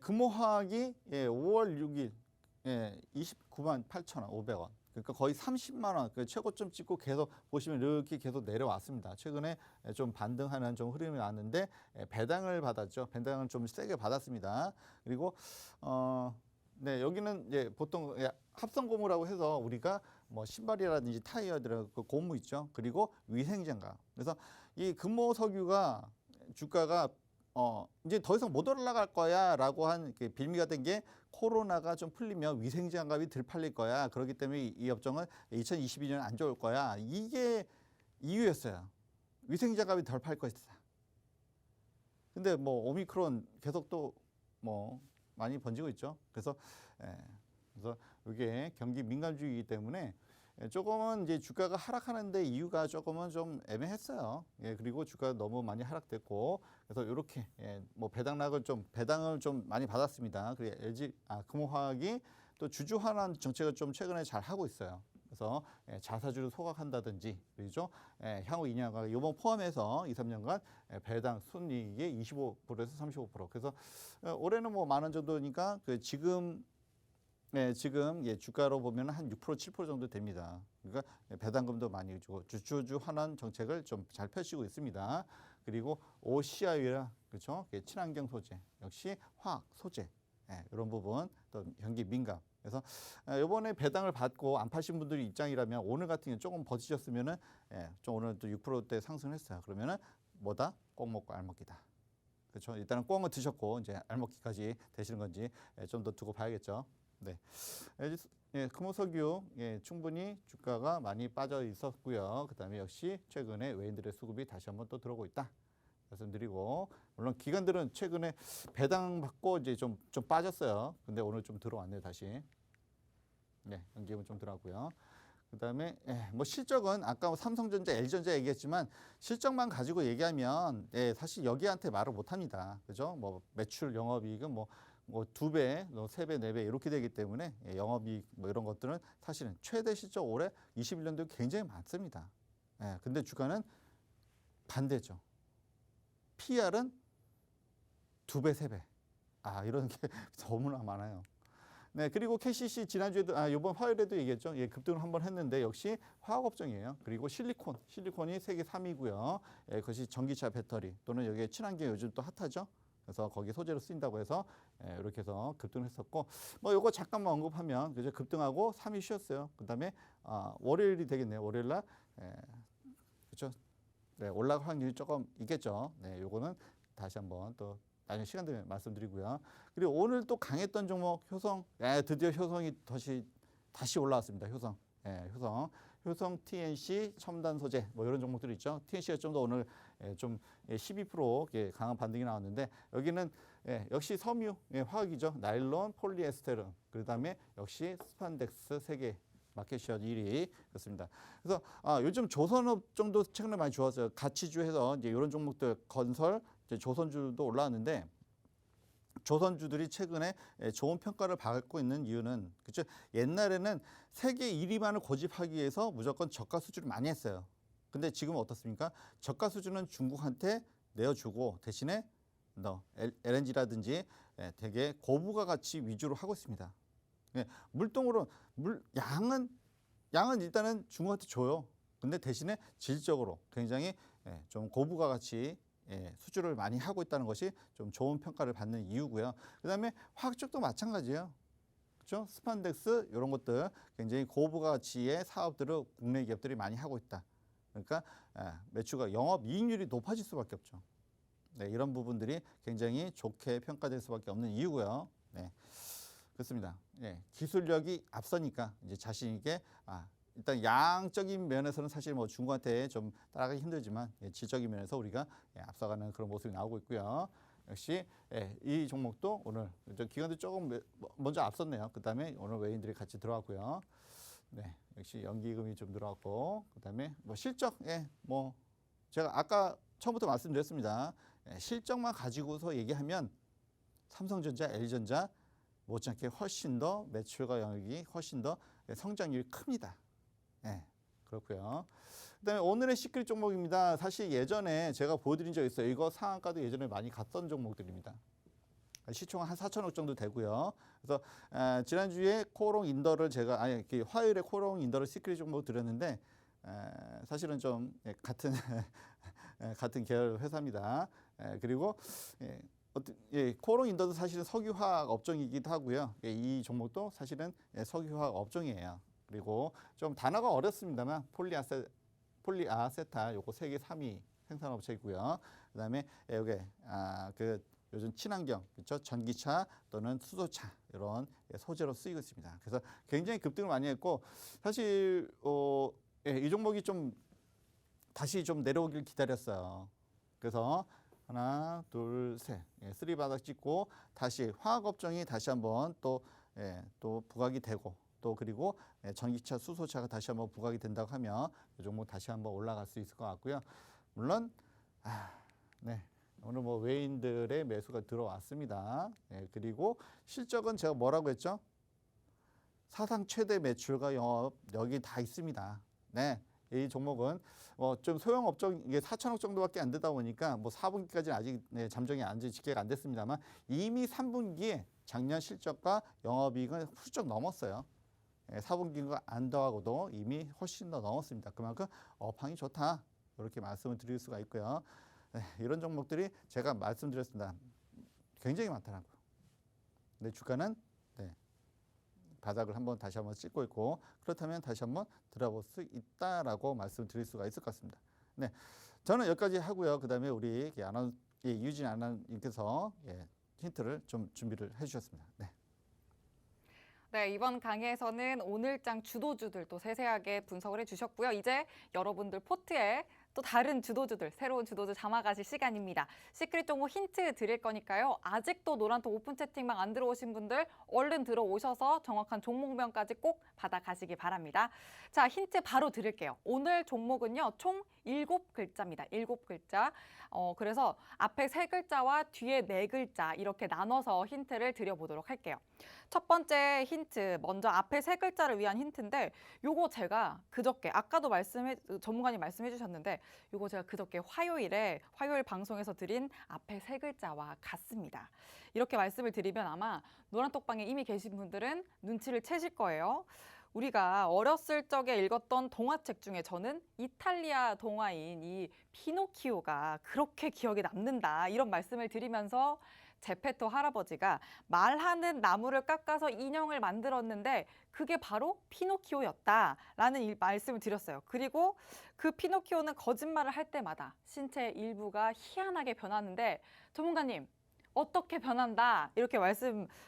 금호화학이 5월 6일 29만 8천 원 500원 그러니까 거의 30만 원 그 최고점 찍고 계속 보시면 이렇게 계속 내려왔습니다. 최근에 좀 반등하는 좀 흐름이 왔는데 배당을 받았죠. 배당을 좀 세게 받았습니다. 그리고 여기는 이제 보통 합성고무라고 해서 우리가 뭐 신발이라든지 타이어들 그 고무 있죠. 그리고 위생장갑. 그래서 이 금호석유가 주가가 이제 더 이상 못 올라갈 거야라고 한 빌미가 된 게 코로나가 좀 풀리면 위생장갑이 덜 팔릴 거야. 그렇기 때문에 이 업종은 2022년 안 좋을 거야. 이게 이유였어요. 위생장갑이 덜 팔 것이다. 근데 뭐 오미크론 계속 또 뭐 많이 번지고 있죠. 그래서 이게 경기 민감주이기 때문에 조금은 이제 주가가 하락하는데 이유가 조금은 좀 애매했어요. 그리고 주가가 너무 많이 하락됐고 그래서 이렇게 뭐 배당을 좀 많이 받았습니다. 그리고 금호화학이 또 주주 환원 정책을 좀 최근에 잘 하고 있어요. 그래서 자사주를 소각한다든지 그렇죠. 향후 2년간 이번 포함해서 2, 3년간 배당 순이익의 25%에서 35%. 그래서 올해는 뭐 10,000원 정도니까 그 지금 주가로 보면 한 6%, 7% 정도 됩니다. 그러니까 배당금도 많이 주고 주주 환원 정책을 좀 잘 펼치고 있습니다. 그리고 OCI라 그렇죠? 친환경 소재, 역시 화학 소재 이런 부분 또 경기 민감. 그래서 이번에 배당을 받고 안 파신 분들이 입장이라면 오늘 같은 경우 조금 버티셨으면은 좀 오늘 또 6%대 상승했어요. 그러면은 뭐다? 꼭 먹고 알 먹기다. 그렇죠? 일단은 꽁은 드셨고 이제 알 먹기까지 되시는 건지 좀 더 두고 봐야겠죠. 네, 금호석유 충분히 주가가 많이 빠져 있었고요. 그다음에 역시 최근에 외인들의 수급이 다시 한번 또 들어오고 있다 말씀드리고 물론 기관들은 최근에 배당 받고 이제 좀 빠졌어요. 근데 오늘 좀 들어왔네요 다시. 연기금은 좀 들어왔고요. 그다음에 뭐 실적은 아까 삼성전자, LG전자 얘기했지만 실적만 가지고 얘기하면 사실 여기한테 말을 못합니다. 그죠? 뭐 매출, 영업이익은 뭐 2배, 3배, 4배 이렇게 되기 때문에 영업이익 뭐 이런 것들은 사실은 최대 실적 올해 21년도 굉장히 많습니다. 근데 주가는 반대죠. PR은 2배, 3배. 이런 게 너무나 많아요. 그리고 KCC 지난주에도 이번 화요일에도 얘기했죠. 급등을 한번 했는데 역시 화학업종이에요. 그리고 실리콘이 세계 3위고요. 그것이 전기차 배터리 또는 여기에 친환경 요즘 또 핫하죠. 그래서 거기 소재로 쓰인다고 해서 이렇게 해서 급등을 했었고 뭐 요거 잠깐만 언급하면 그죠 급등하고 3일 쉬었어요. 그다음에 월요일이 되겠네요. 월요일 날 그렇죠. 네, 올라갈 확률이 조금 있겠죠. 네, 요거는 다시 한번 또 나중에 시간 되면 말씀드리고요. 그리고 오늘 또 강했던 종목 효성, 드디어 효성이 다시 올라왔습니다. 효성, 효성 TNC 첨단 소재 뭐 이런 종목들이 있죠. TNC가 좀 더 오늘 좀 12% 강한 반등이 나왔는데 여기는 역시 섬유 화학이죠. 나일론, 폴리에스테르, 그다음에 역시 스판덱스 3개. 마켓시어 1위 그렇습니다. 그래서 요즘 조선업종도 최근에 많이 좋았어요. 가치주에서 이제 이런 종목들 건설, 이제 조선주도 올라왔는데 조선주들이 최근에 좋은 평가를 받고 있는 이유는 그렇죠. 옛날에는 세계 1위만을 고집하기 위해서 무조건 저가 수주를 많이 했어요. 근데 지금은 어떻습니까? 저가 수주는 중국한테 내어주고 대신에 LNG라든지 되게 고부가 가치 위주로 하고 있습니다. 물동으로 양은 일단은 중국한테 줘요. 근데 대신에 질적으로 굉장히 좀 고부가 가치 수주를 많이 하고 있다는 것이 좀 좋은 평가를 받는 이유고요. 그다음에 화학 쪽도 마찬가지예요. 그렇죠? 스판덱스 이런 것들 굉장히 고부가 가치의 사업들을 국내 기업들이 많이 하고 있다. 그러니까 매출과 영업 이익률이 높아질 수밖에 없죠. 네, 이런 부분들이 굉장히 좋게 평가될 수밖에 없는 이유고요. 네. 그렇습니다. 기술력이 앞서니까 이제 자신 있게 일단 양적인 면에서는 사실 뭐 중국한테 좀 따라가기 힘들지만 질적인 면에서 우리가 앞서가는 그런 모습이 나오고 있고요. 역시 이 종목도 오늘 기관도 조금 먼저 앞섰네요. 그다음에 오늘 외인들이 같이 들어왔고요. 네, 역시 연기금이 좀 들어왔고 그다음에 뭐 실적 뭐 제가 아까 처음부터 말씀드렸습니다. 실적만 가지고서 얘기하면 삼성전자, LG전자 못지않게 훨씬 더 매출과 영역이 훨씬 더 성장률이 큽니다. 그렇고요. 그다음에 오늘의 시크릿 종목입니다. 사실 예전에 제가 보여드린 적 있어요. 이거 상한가도 예전에 많이 갔던 종목들입니다. 시총 한 4천억 정도 되고요. 그래서 지난주에 코오롱 인더를 제가 화요일에 코오롱 인더를 시크릿 종목 드렸는데 사실은 좀 같은 같은 계열 회사입니다. 그리고 코오롱 인더도 사실은 석유화학 업종이기도 하고요. 이 종목도 사실은 석유화학 업종이에요. 그리고 좀 단어가 어렵습니다만 폴리아세탈 요거 세계 3위 생산업체이고요. 그다음에 여기 그 요즘 친환경 그렇죠? 전기차 또는 수소차 이런 소재로 쓰이고 있습니다. 그래서 굉장히 급등을 많이 했고 사실 이 종목이 좀 다시 좀 내려오길 기다렸어요. 그래서 하나, 둘, 셋, 쓰리 바닥 찍고 다시 화학업종이 다시 한번 또 부각이 되고 또 그리고 전기차, 수소차가 다시 한번 부각이 된다고 하면 이 종목 다시 한번 올라갈 수 있을 것 같고요. 물론 오늘 뭐 외인들의 매수가 들어왔습니다. 그리고 실적은 제가 뭐라고 했죠? 사상 최대 매출과 영업 여기 다 있습니다. 이 종목은 좀 소형 업종 이게 4천억 정도밖에 안 되다 보니까 뭐 4분기까지는 아직 잠정이 집계가 안 됐습니다만 이미 3분기에 작년 실적과 영업이익은 훌쩍 넘었어요. 4분기가 안 더하고도 이미 훨씬 더 넘었습니다. 그만큼 업황이 좋다 이렇게 말씀을 드릴 수가 있고요. 이런 종목들이 제가 말씀드렸습니다. 굉장히 많더라고요. 근데 주가는 바닥을 다시 한번 찍고 있고 그렇다면 다시 한번 들어볼 수 있다라고 말씀드릴 수가 있을 것 같습니다. 저는 여기까지 하고요. 그다음에 우리 이유진 아나운서님께서 힌트를 좀 준비를 해주셨습니다. 이번 강의에서는 오늘장 주도주들 또 세세하게 분석을 해주셨고요. 이제 여러분들 포트에 또 다른 주도주들, 새로운 주도주 담아가실 시간입니다. 시크릿 종목 힌트 드릴 거니까요. 아직도 노란톡 오픈 채팅방 안 들어오신 분들 얼른 들어오셔서 정확한 종목명까지 꼭 받아가시기 바랍니다. 자, 힌트 바로 드릴게요. 오늘 종목은요. 총 7글자입니다. 7글자. 그래서 앞에 3글자와 뒤에 4글자 이렇게 나눠서 힌트를 드려보도록 할게요. 첫 번째 힌트, 먼저 앞에 3글자를 위한 힌트인데 요거 제가 그저께 아까도 전문가님 말씀해 주셨는데 요거 제가 그저께 화요일 방송에서 드린 앞에 3글자와 같습니다. 이렇게 말씀을 드리면 아마 노란톡방에 이미 계신 분들은 눈치를 채실 거예요. 우리가 어렸을 적에 읽었던 동화책 중에 저는 이탈리아 동화인 이 피노키오가 그렇게 기억에 남는다 이런 말씀을 드리면서 제페토 할아버지가 말하는 나무를 깎아서 인형을 만들었는데 그게 바로 피노키오였다라는 말씀을 드렸어요. 그리고 그 피노키오는 거짓말을 할 때마다 신체 일부가 희한하게 변하는데 전문가님 어떻게 변한다 이렇게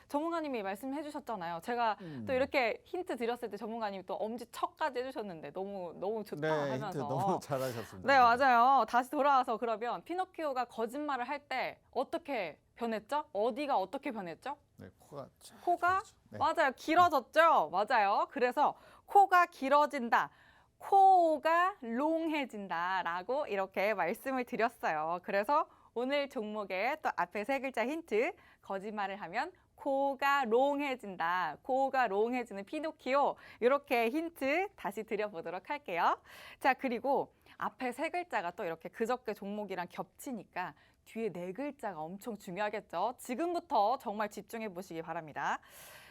전문가님이 말씀해 주셨잖아요. 제가 또 이렇게 힌트 드렸을 때 전문가님이 또 엄지척까지 해주셨는데 너무 좋다 네, 하면서 힌트 너무 잘하셨습니다. 네, 맞아요. 다시 돌아와서 그러면 피노키오가 거짓말을 할 때 어떻게 변했죠? 어디가 어떻게 변했죠? 네, 코가 쫙 코가 길어졌죠. 네. 맞아요. 길어졌죠? 맞아요. 그래서 코가 길어진다. 코가 롱해진다라고 이렇게 말씀을 드렸어요. 그래서 오늘 종목의 또 앞에 세 글자 힌트, 거짓말을 하면 코가 롱해진다. 코가 롱해지는 피노키오. 이렇게 힌트 다시 드려보도록 할게요. 자, 그리고 앞에 세 글자가 또 이렇게 그저께 종목이랑 겹치니까 뒤에 네 글자가 엄청 중요하겠죠. 지금부터 정말 집중해 보시기 바랍니다.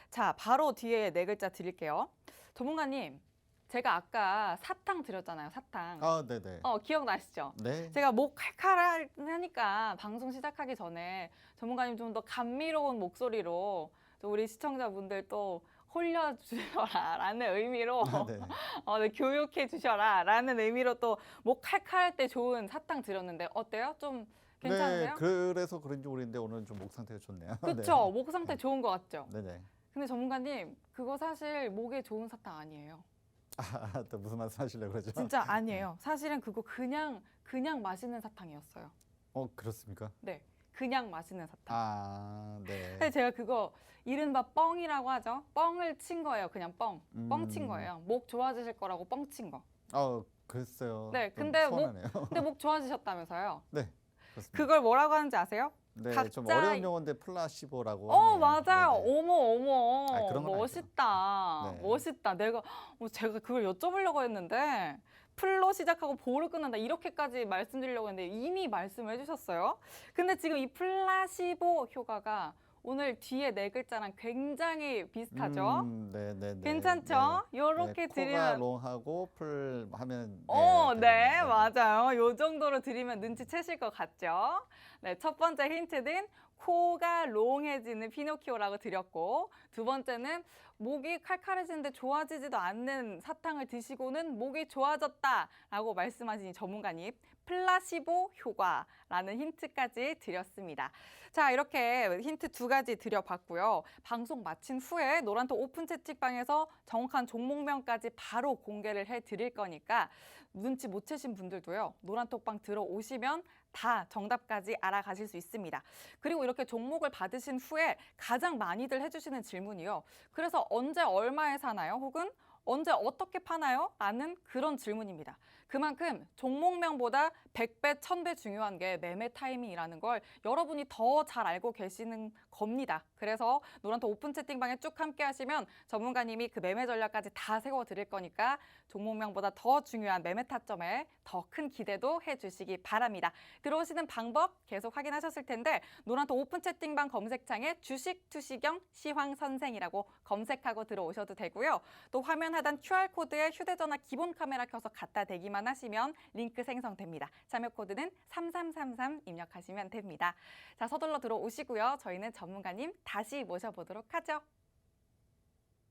자, 바로 뒤에 네 글자 드릴게요. 전문가님, 제가 아까 사탕 드렸잖아요. 사탕. 아, 네네. 기억나시죠? 네. 제가 목 칼칼하니까 방송 시작하기 전에 전문가님 좀 더 감미로운 목소리로 또 우리 시청자분들 또 홀려주셔라라는 의미로 아, 네. 네, 교육해 주셔라라는 의미로 또 목 칼칼할 때 좋은 사탕 드렸는데 어때요? 좀 괜찮으세요? 네, 그래서 그런지 모르겠는데 오늘 좀 목 상태가 좋네요. 그쵸? 목 상태 좋은 것 같죠? 네네. 근데 전문가님 그거 사실 목에 좋은 사탕 아니에요. 아, 또 무슨 말씀 하시려고 그러죠? 진짜 아니에요. 사실은 그거 그냥 마시는 사탕이었어요. 그렇습니까? 네, 그냥 마시는 사탕. 아, 네. 근데 제가 그거 이른바 뻥이라고 하죠. 뻥을 친 거예요. 그냥 뻥 친 거예요. 목 좋아지실 거라고 뻥 친 거. 글쎄요. 네, 좀 근데 서운하네요. 근데 목 좋아지셨다면서요. 네, 그렇습니다. 그걸 뭐라고 하는지 아세요? 네, 좀 각자- 어려운 용어인데 플라시보라고 하네요. 맞아요. 네네. 어머. 아, 그런 건 멋있다. 아니죠. 네. 멋있다. 제가 그걸 여쭤보려고 했는데 플로 시작하고 보로 끝난다. 이렇게까지 말씀드리려고 했는데 이미 말씀을 해주셨어요. 근데 지금 이 플라시보 효과가 오늘 뒤에 네 글자랑 굉장히 비슷하죠? 네네네. 괜찮죠? 요렇게 코가 드리면 롱하고 풀 하면 네, 되겠네요. 맞아요. 요 정도로 드리면 눈치채실 것 같죠? 네, 첫 번째 힌트는 코가 롱해지는 피노키오라고 드렸고, 두 번째는 목이 칼칼해지는데 좋아지지도 않는 사탕을 드시고는 목이 좋아졌다라고 말씀하신 이 전문가님, 플라시보 효과라는 힌트까지 드렸습니다. 자, 이렇게 힌트 두 가지 드려봤고요. 방송 마친 후에 노란톡 오픈 채팅방에서 정확한 종목명까지 바로 공개를 해드릴 거니까 눈치 못 채신 분들도요. 노란톡방 들어오시면 다 정답까지 알아가실 수 있습니다. 그리고 이렇게 종목을 받으신 후에 가장 많이들 해주시는 질문이요. 그래서 언제 얼마에 사나요? 혹은 언제 어떻게 파나요? 라는 그런 질문입니다. 그만큼 종목명보다 100배, 1000배 중요한 게 매매 타이밍이라는 걸 여러분이 더 잘 알고 계시는 겁니다. 그래서 노란톡 오픈 채팅방에 쭉 함께 하시면 전문가님이 그 매매 전략까지 다 세워드릴 거니까 종목명보다 더 중요한 매매 타점에 더 큰 기대도 해주시기 바랍니다. 들어오시는 방법 계속 확인하셨을 텐데 노란톡 오픈 채팅방 검색창에 주식 투시경 시황 선생이라고 검색하고 들어오셔도 되고요. 또 화면 하단 QR코드에 휴대전화 기본 카메라 켜서 갖다 대기만 하시면 링크 생성됩니다. 참여 코드는 3333 입력하시면 됩니다. 자, 서둘러 들어오시고요. 저희는 전문가님 다시 모셔보도록 하죠.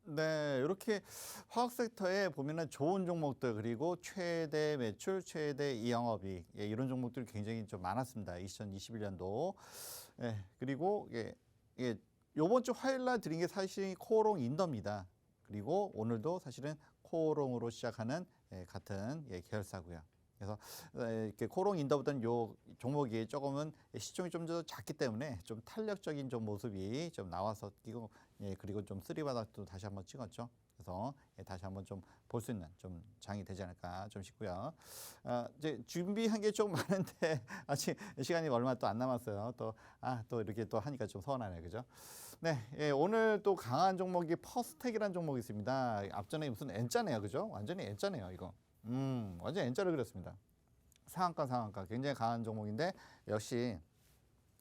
네, 이렇게 화학 섹터에 보면은 좋은 종목들 그리고 최대 매출, 최대 이영업이익 이런 종목들이 굉장히 좀 많았습니다. 2021년도. 그리고 요번 주 화요일 날 드린 게 사실 코오롱 인더입니다. 그리고 오늘도 사실은 코오롱으로 시작하는 같은 계열사고요. 그래서 이렇게 코오롱 인더보다는 요 종목이 조금은 시총이 좀 더 작기 때문에 좀 탄력적인 좀 모습이 좀 나와서 그리고 좀 쓰리바닥도 다시 한번 찍었죠. 그래서 다시 한번 좀 볼 수 있는 좀 장이 되지 않을까 좀 싶고요. 이제 준비한 게 좀 많은데 아직 시간이 얼마 또 안 남았어요. 또 이렇게 또 하니까 좀 서운하네요, 그죠? 네, 오늘 또 강한 종목이 퍼스텍이라는 종목이 있습니다. 앞전에 무슨 N자네요, 그죠? 완전히 N자네요, 이거. 완전 N자를 그렸습니다. 상한가 굉장히 강한 종목인데 역시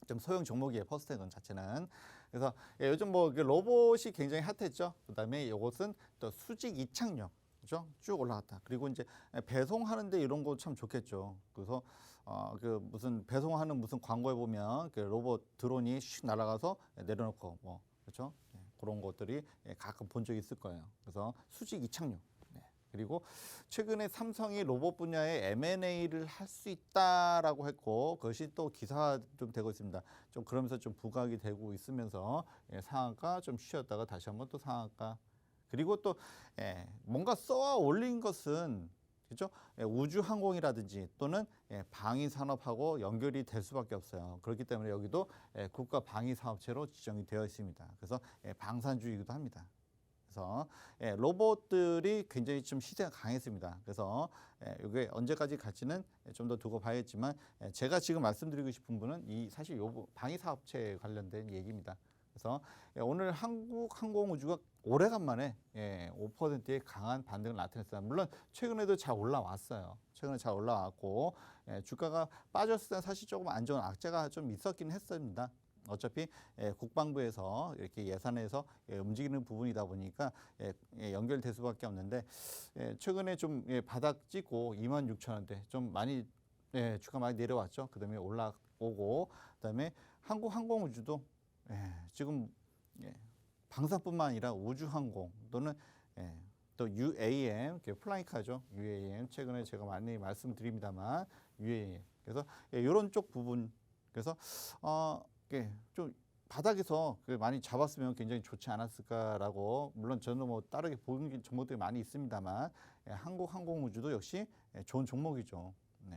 좀 소형 종목이에요, 퍼스텍은 자체는. 그래서 요즘 뭐 로봇이 굉장히 핫했죠. 그다음에 이것은 또 수직 이착륙, 그죠? 쭉 올라갔다. 그리고 이제 배송하는데 이런 거 참 좋겠죠. 그래서 그 무슨 배송하는 무슨 광고에 보면 그 로봇 드론이 슉 날아가서 내려놓고 뭐 그렇죠? 그런 것들이 가끔 본 적이 있을 거예요. 그래서 수직 이착륙. 그리고 최근에 삼성이 로봇 분야에 M&A를 할 수 있다라고 했고 그것이 또 기사가 좀 되고 있습니다. 좀 그러면서 좀 부각이 되고 있으면서 상한가 좀 쉬었다가 다시 한번 또 상한가. 그리고 또 뭔가 쏘아 올린 것은 그렇죠? 우주 항공이라든지 또는 방위 산업하고 연결이 될 수밖에 없어요. 그렇기 때문에 여기도 국가 방위 사업체로 지정이 되어 있습니다. 그래서 방산주의이기도 합니다. 그래서 로봇들이 굉장히 좀 시세가 강했습니다. 그래서 이게 언제까지 갈지는 좀 더 두고 봐야겠지만 제가 지금 말씀드리고 싶은 분은 이 사실 요 방위 사업체 관련된 얘기입니다. 그래서 오늘 한국 항공우주가 오래간만에 5%의 강한 반등을 나타냈어요. 물론 최근에도 잘 올라왔어요. 최근에 잘 올라왔고 주가가 빠졌을 때는 사실 조금 안 좋은 악재가 좀 있었긴 했습니다. 어차피 국방부에서 이렇게 예산에서 움직이는 부분이다 보니까 연결될 수밖에 없는데 최근에 좀 바닥 찍고 26,000원대 좀 많이 주가 많이 내려왔죠. 그다음에 올라오고 그다음에 한국 항공우주도 지금 방산뿐만 아니라 우주항공 또는 또 UAM, 플라잉카죠. UAM 최근에 제가 많이 말씀드립니다만 UAM 그래서 이런 쪽 부분 그래서 좀 바닥에서 많이 잡았으면 굉장히 좋지 않았을까라고 물론 저는 뭐 다르게 보는 종목들이 많이 있습니다만 한국 항공우주도 역시 좋은 종목이죠.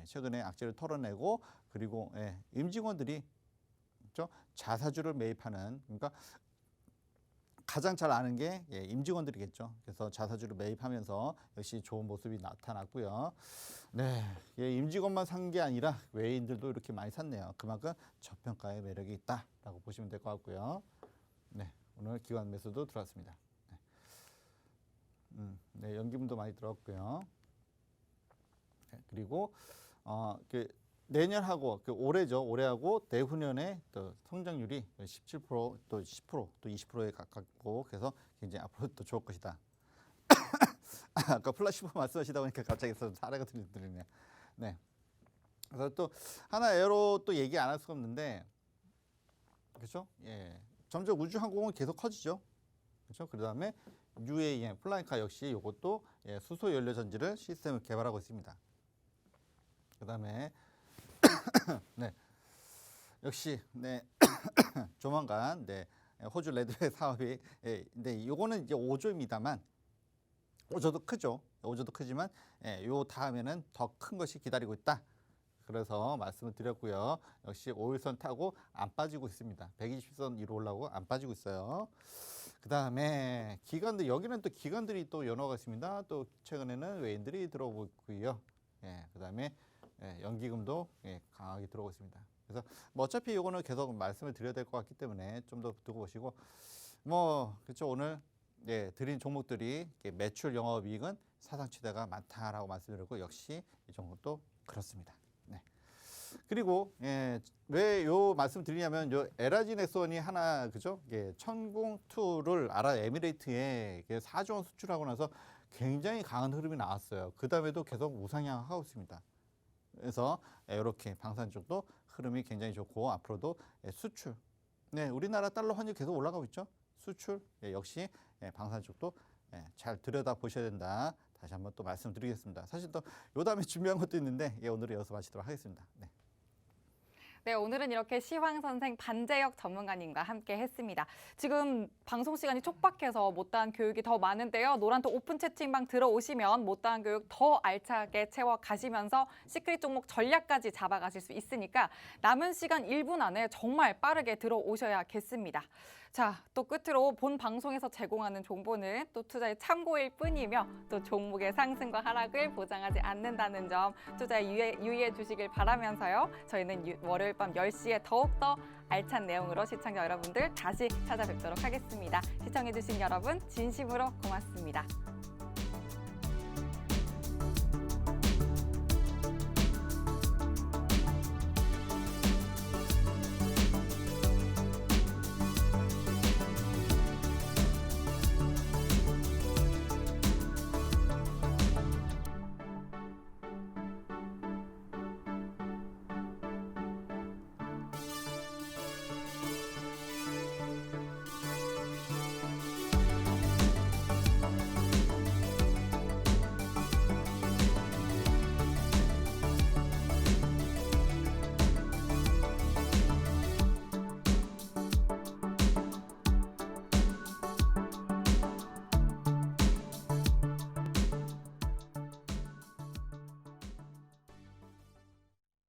최근에 악재를 털어내고 그리고 임직원들이 그렇죠? 자사주를 매입하는 그러니까 가장 잘 아는 게 임직원들이겠죠. 그래서 자사주를 매입하면서 역시 좋은 모습이 나타났고요. 네, 임직원만 산 게 아니라 외인들도 이렇게 많이 샀네요. 그만큼 저평가의 매력이 있다라고 보시면 될 것 같고요. 네, 오늘 기관 매수도 들어왔습니다. 네, 연기분도 많이 들어왔고요. 네, 그리고 내년하고 올해죠. 올해하고 내후년에 또 성장률이 17%, 또 10%, 또 20%에 가깝고 그래서 굉장히 앞으로 또 좋을 것이다. 아까 플라시보 말씀하시다 보니까 갑자기 사례가 들리네요. 네. 그래서 또 하나 에어로 또 얘기 안 할 수가 없는데, 그렇죠? 점점 우주항공은 계속 커지죠. 그렇죠? 그 다음에 UAM, 플라잉카 역시 이것도 수소 연료 전지를 시스템을 개발하고 있습니다. 그 다음에 네. 역시 조만간 호주 레드웨이 사업이 요거는 이제 5조입니다만 5조도 크죠. 5조도 크지만 요 다음에는 더 큰 것이 기다리고 있다. 그래서 말씀을 드렸고요. 역시 5일선 타고 안 빠지고 있습니다. 120선 위로 올라오고 안 빠지고 있어요. 그 다음에 기관들 여기는 또 기관들이 또 연호가 있습니다. 또 최근에는 외인들이 들어오고 있고요. 그 다음에 연기금도 강하게 들어오고 있습니다. 그래서 뭐 어차피 이거는 계속 말씀을 드려야 될 것 같기 때문에 좀 더 두고 보시고 뭐 그렇죠. 오늘 드린 종목들이 매출 영업이익은 사상 최대가 많다라고 말씀드렸고 역시 이 종목도 그렇습니다. 네. 그리고 왜 요 말씀 드리냐면 요 에라지 넥슨이 하나 그죠? 천공2를 아랍에미레이트에 4조 원 수출하고 나서 굉장히 강한 흐름이 나왔어요. 그 다음에도 계속 우상향하고 있습니다. 그래서 이렇게 방산 쪽도 흐름이 굉장히 좋고 앞으로도 수출, 우리나라 달러 환율 계속 올라가고 있죠. 수출 역시 방산 쪽도 잘 들여다 보셔야 된다. 다시 한번 또 말씀드리겠습니다. 사실 또 요 다음에 준비한 것도 있는데 오늘은 여기서 마치도록 하겠습니다. 네, 오늘은 이렇게 시황 선생 반재혁 전문가님과 함께 했습니다. 지금 방송 시간이 촉박해서 못다한 교육이 더 많은데요. 노란톡 오픈 채팅방 들어오시면 못다한 교육 더 알차게 채워가시면서 시크릿 종목 전략까지 잡아가실 수 있으니까 남은 시간 1분 안에 정말 빠르게 들어오셔야겠습니다. 자, 또 끝으로 본 방송에서 제공하는 정보는 또 투자의 참고일 뿐이며 또 종목의 상승과 하락을 보장하지 않는다는 점 투자에 유의해 주시길 바라면서요. 저희는 월요일 밤 10시에 더욱더 알찬 내용으로 시청자 여러분들 다시 찾아뵙도록 하겠습니다. 시청해 주신 여러분 진심으로 고맙습니다.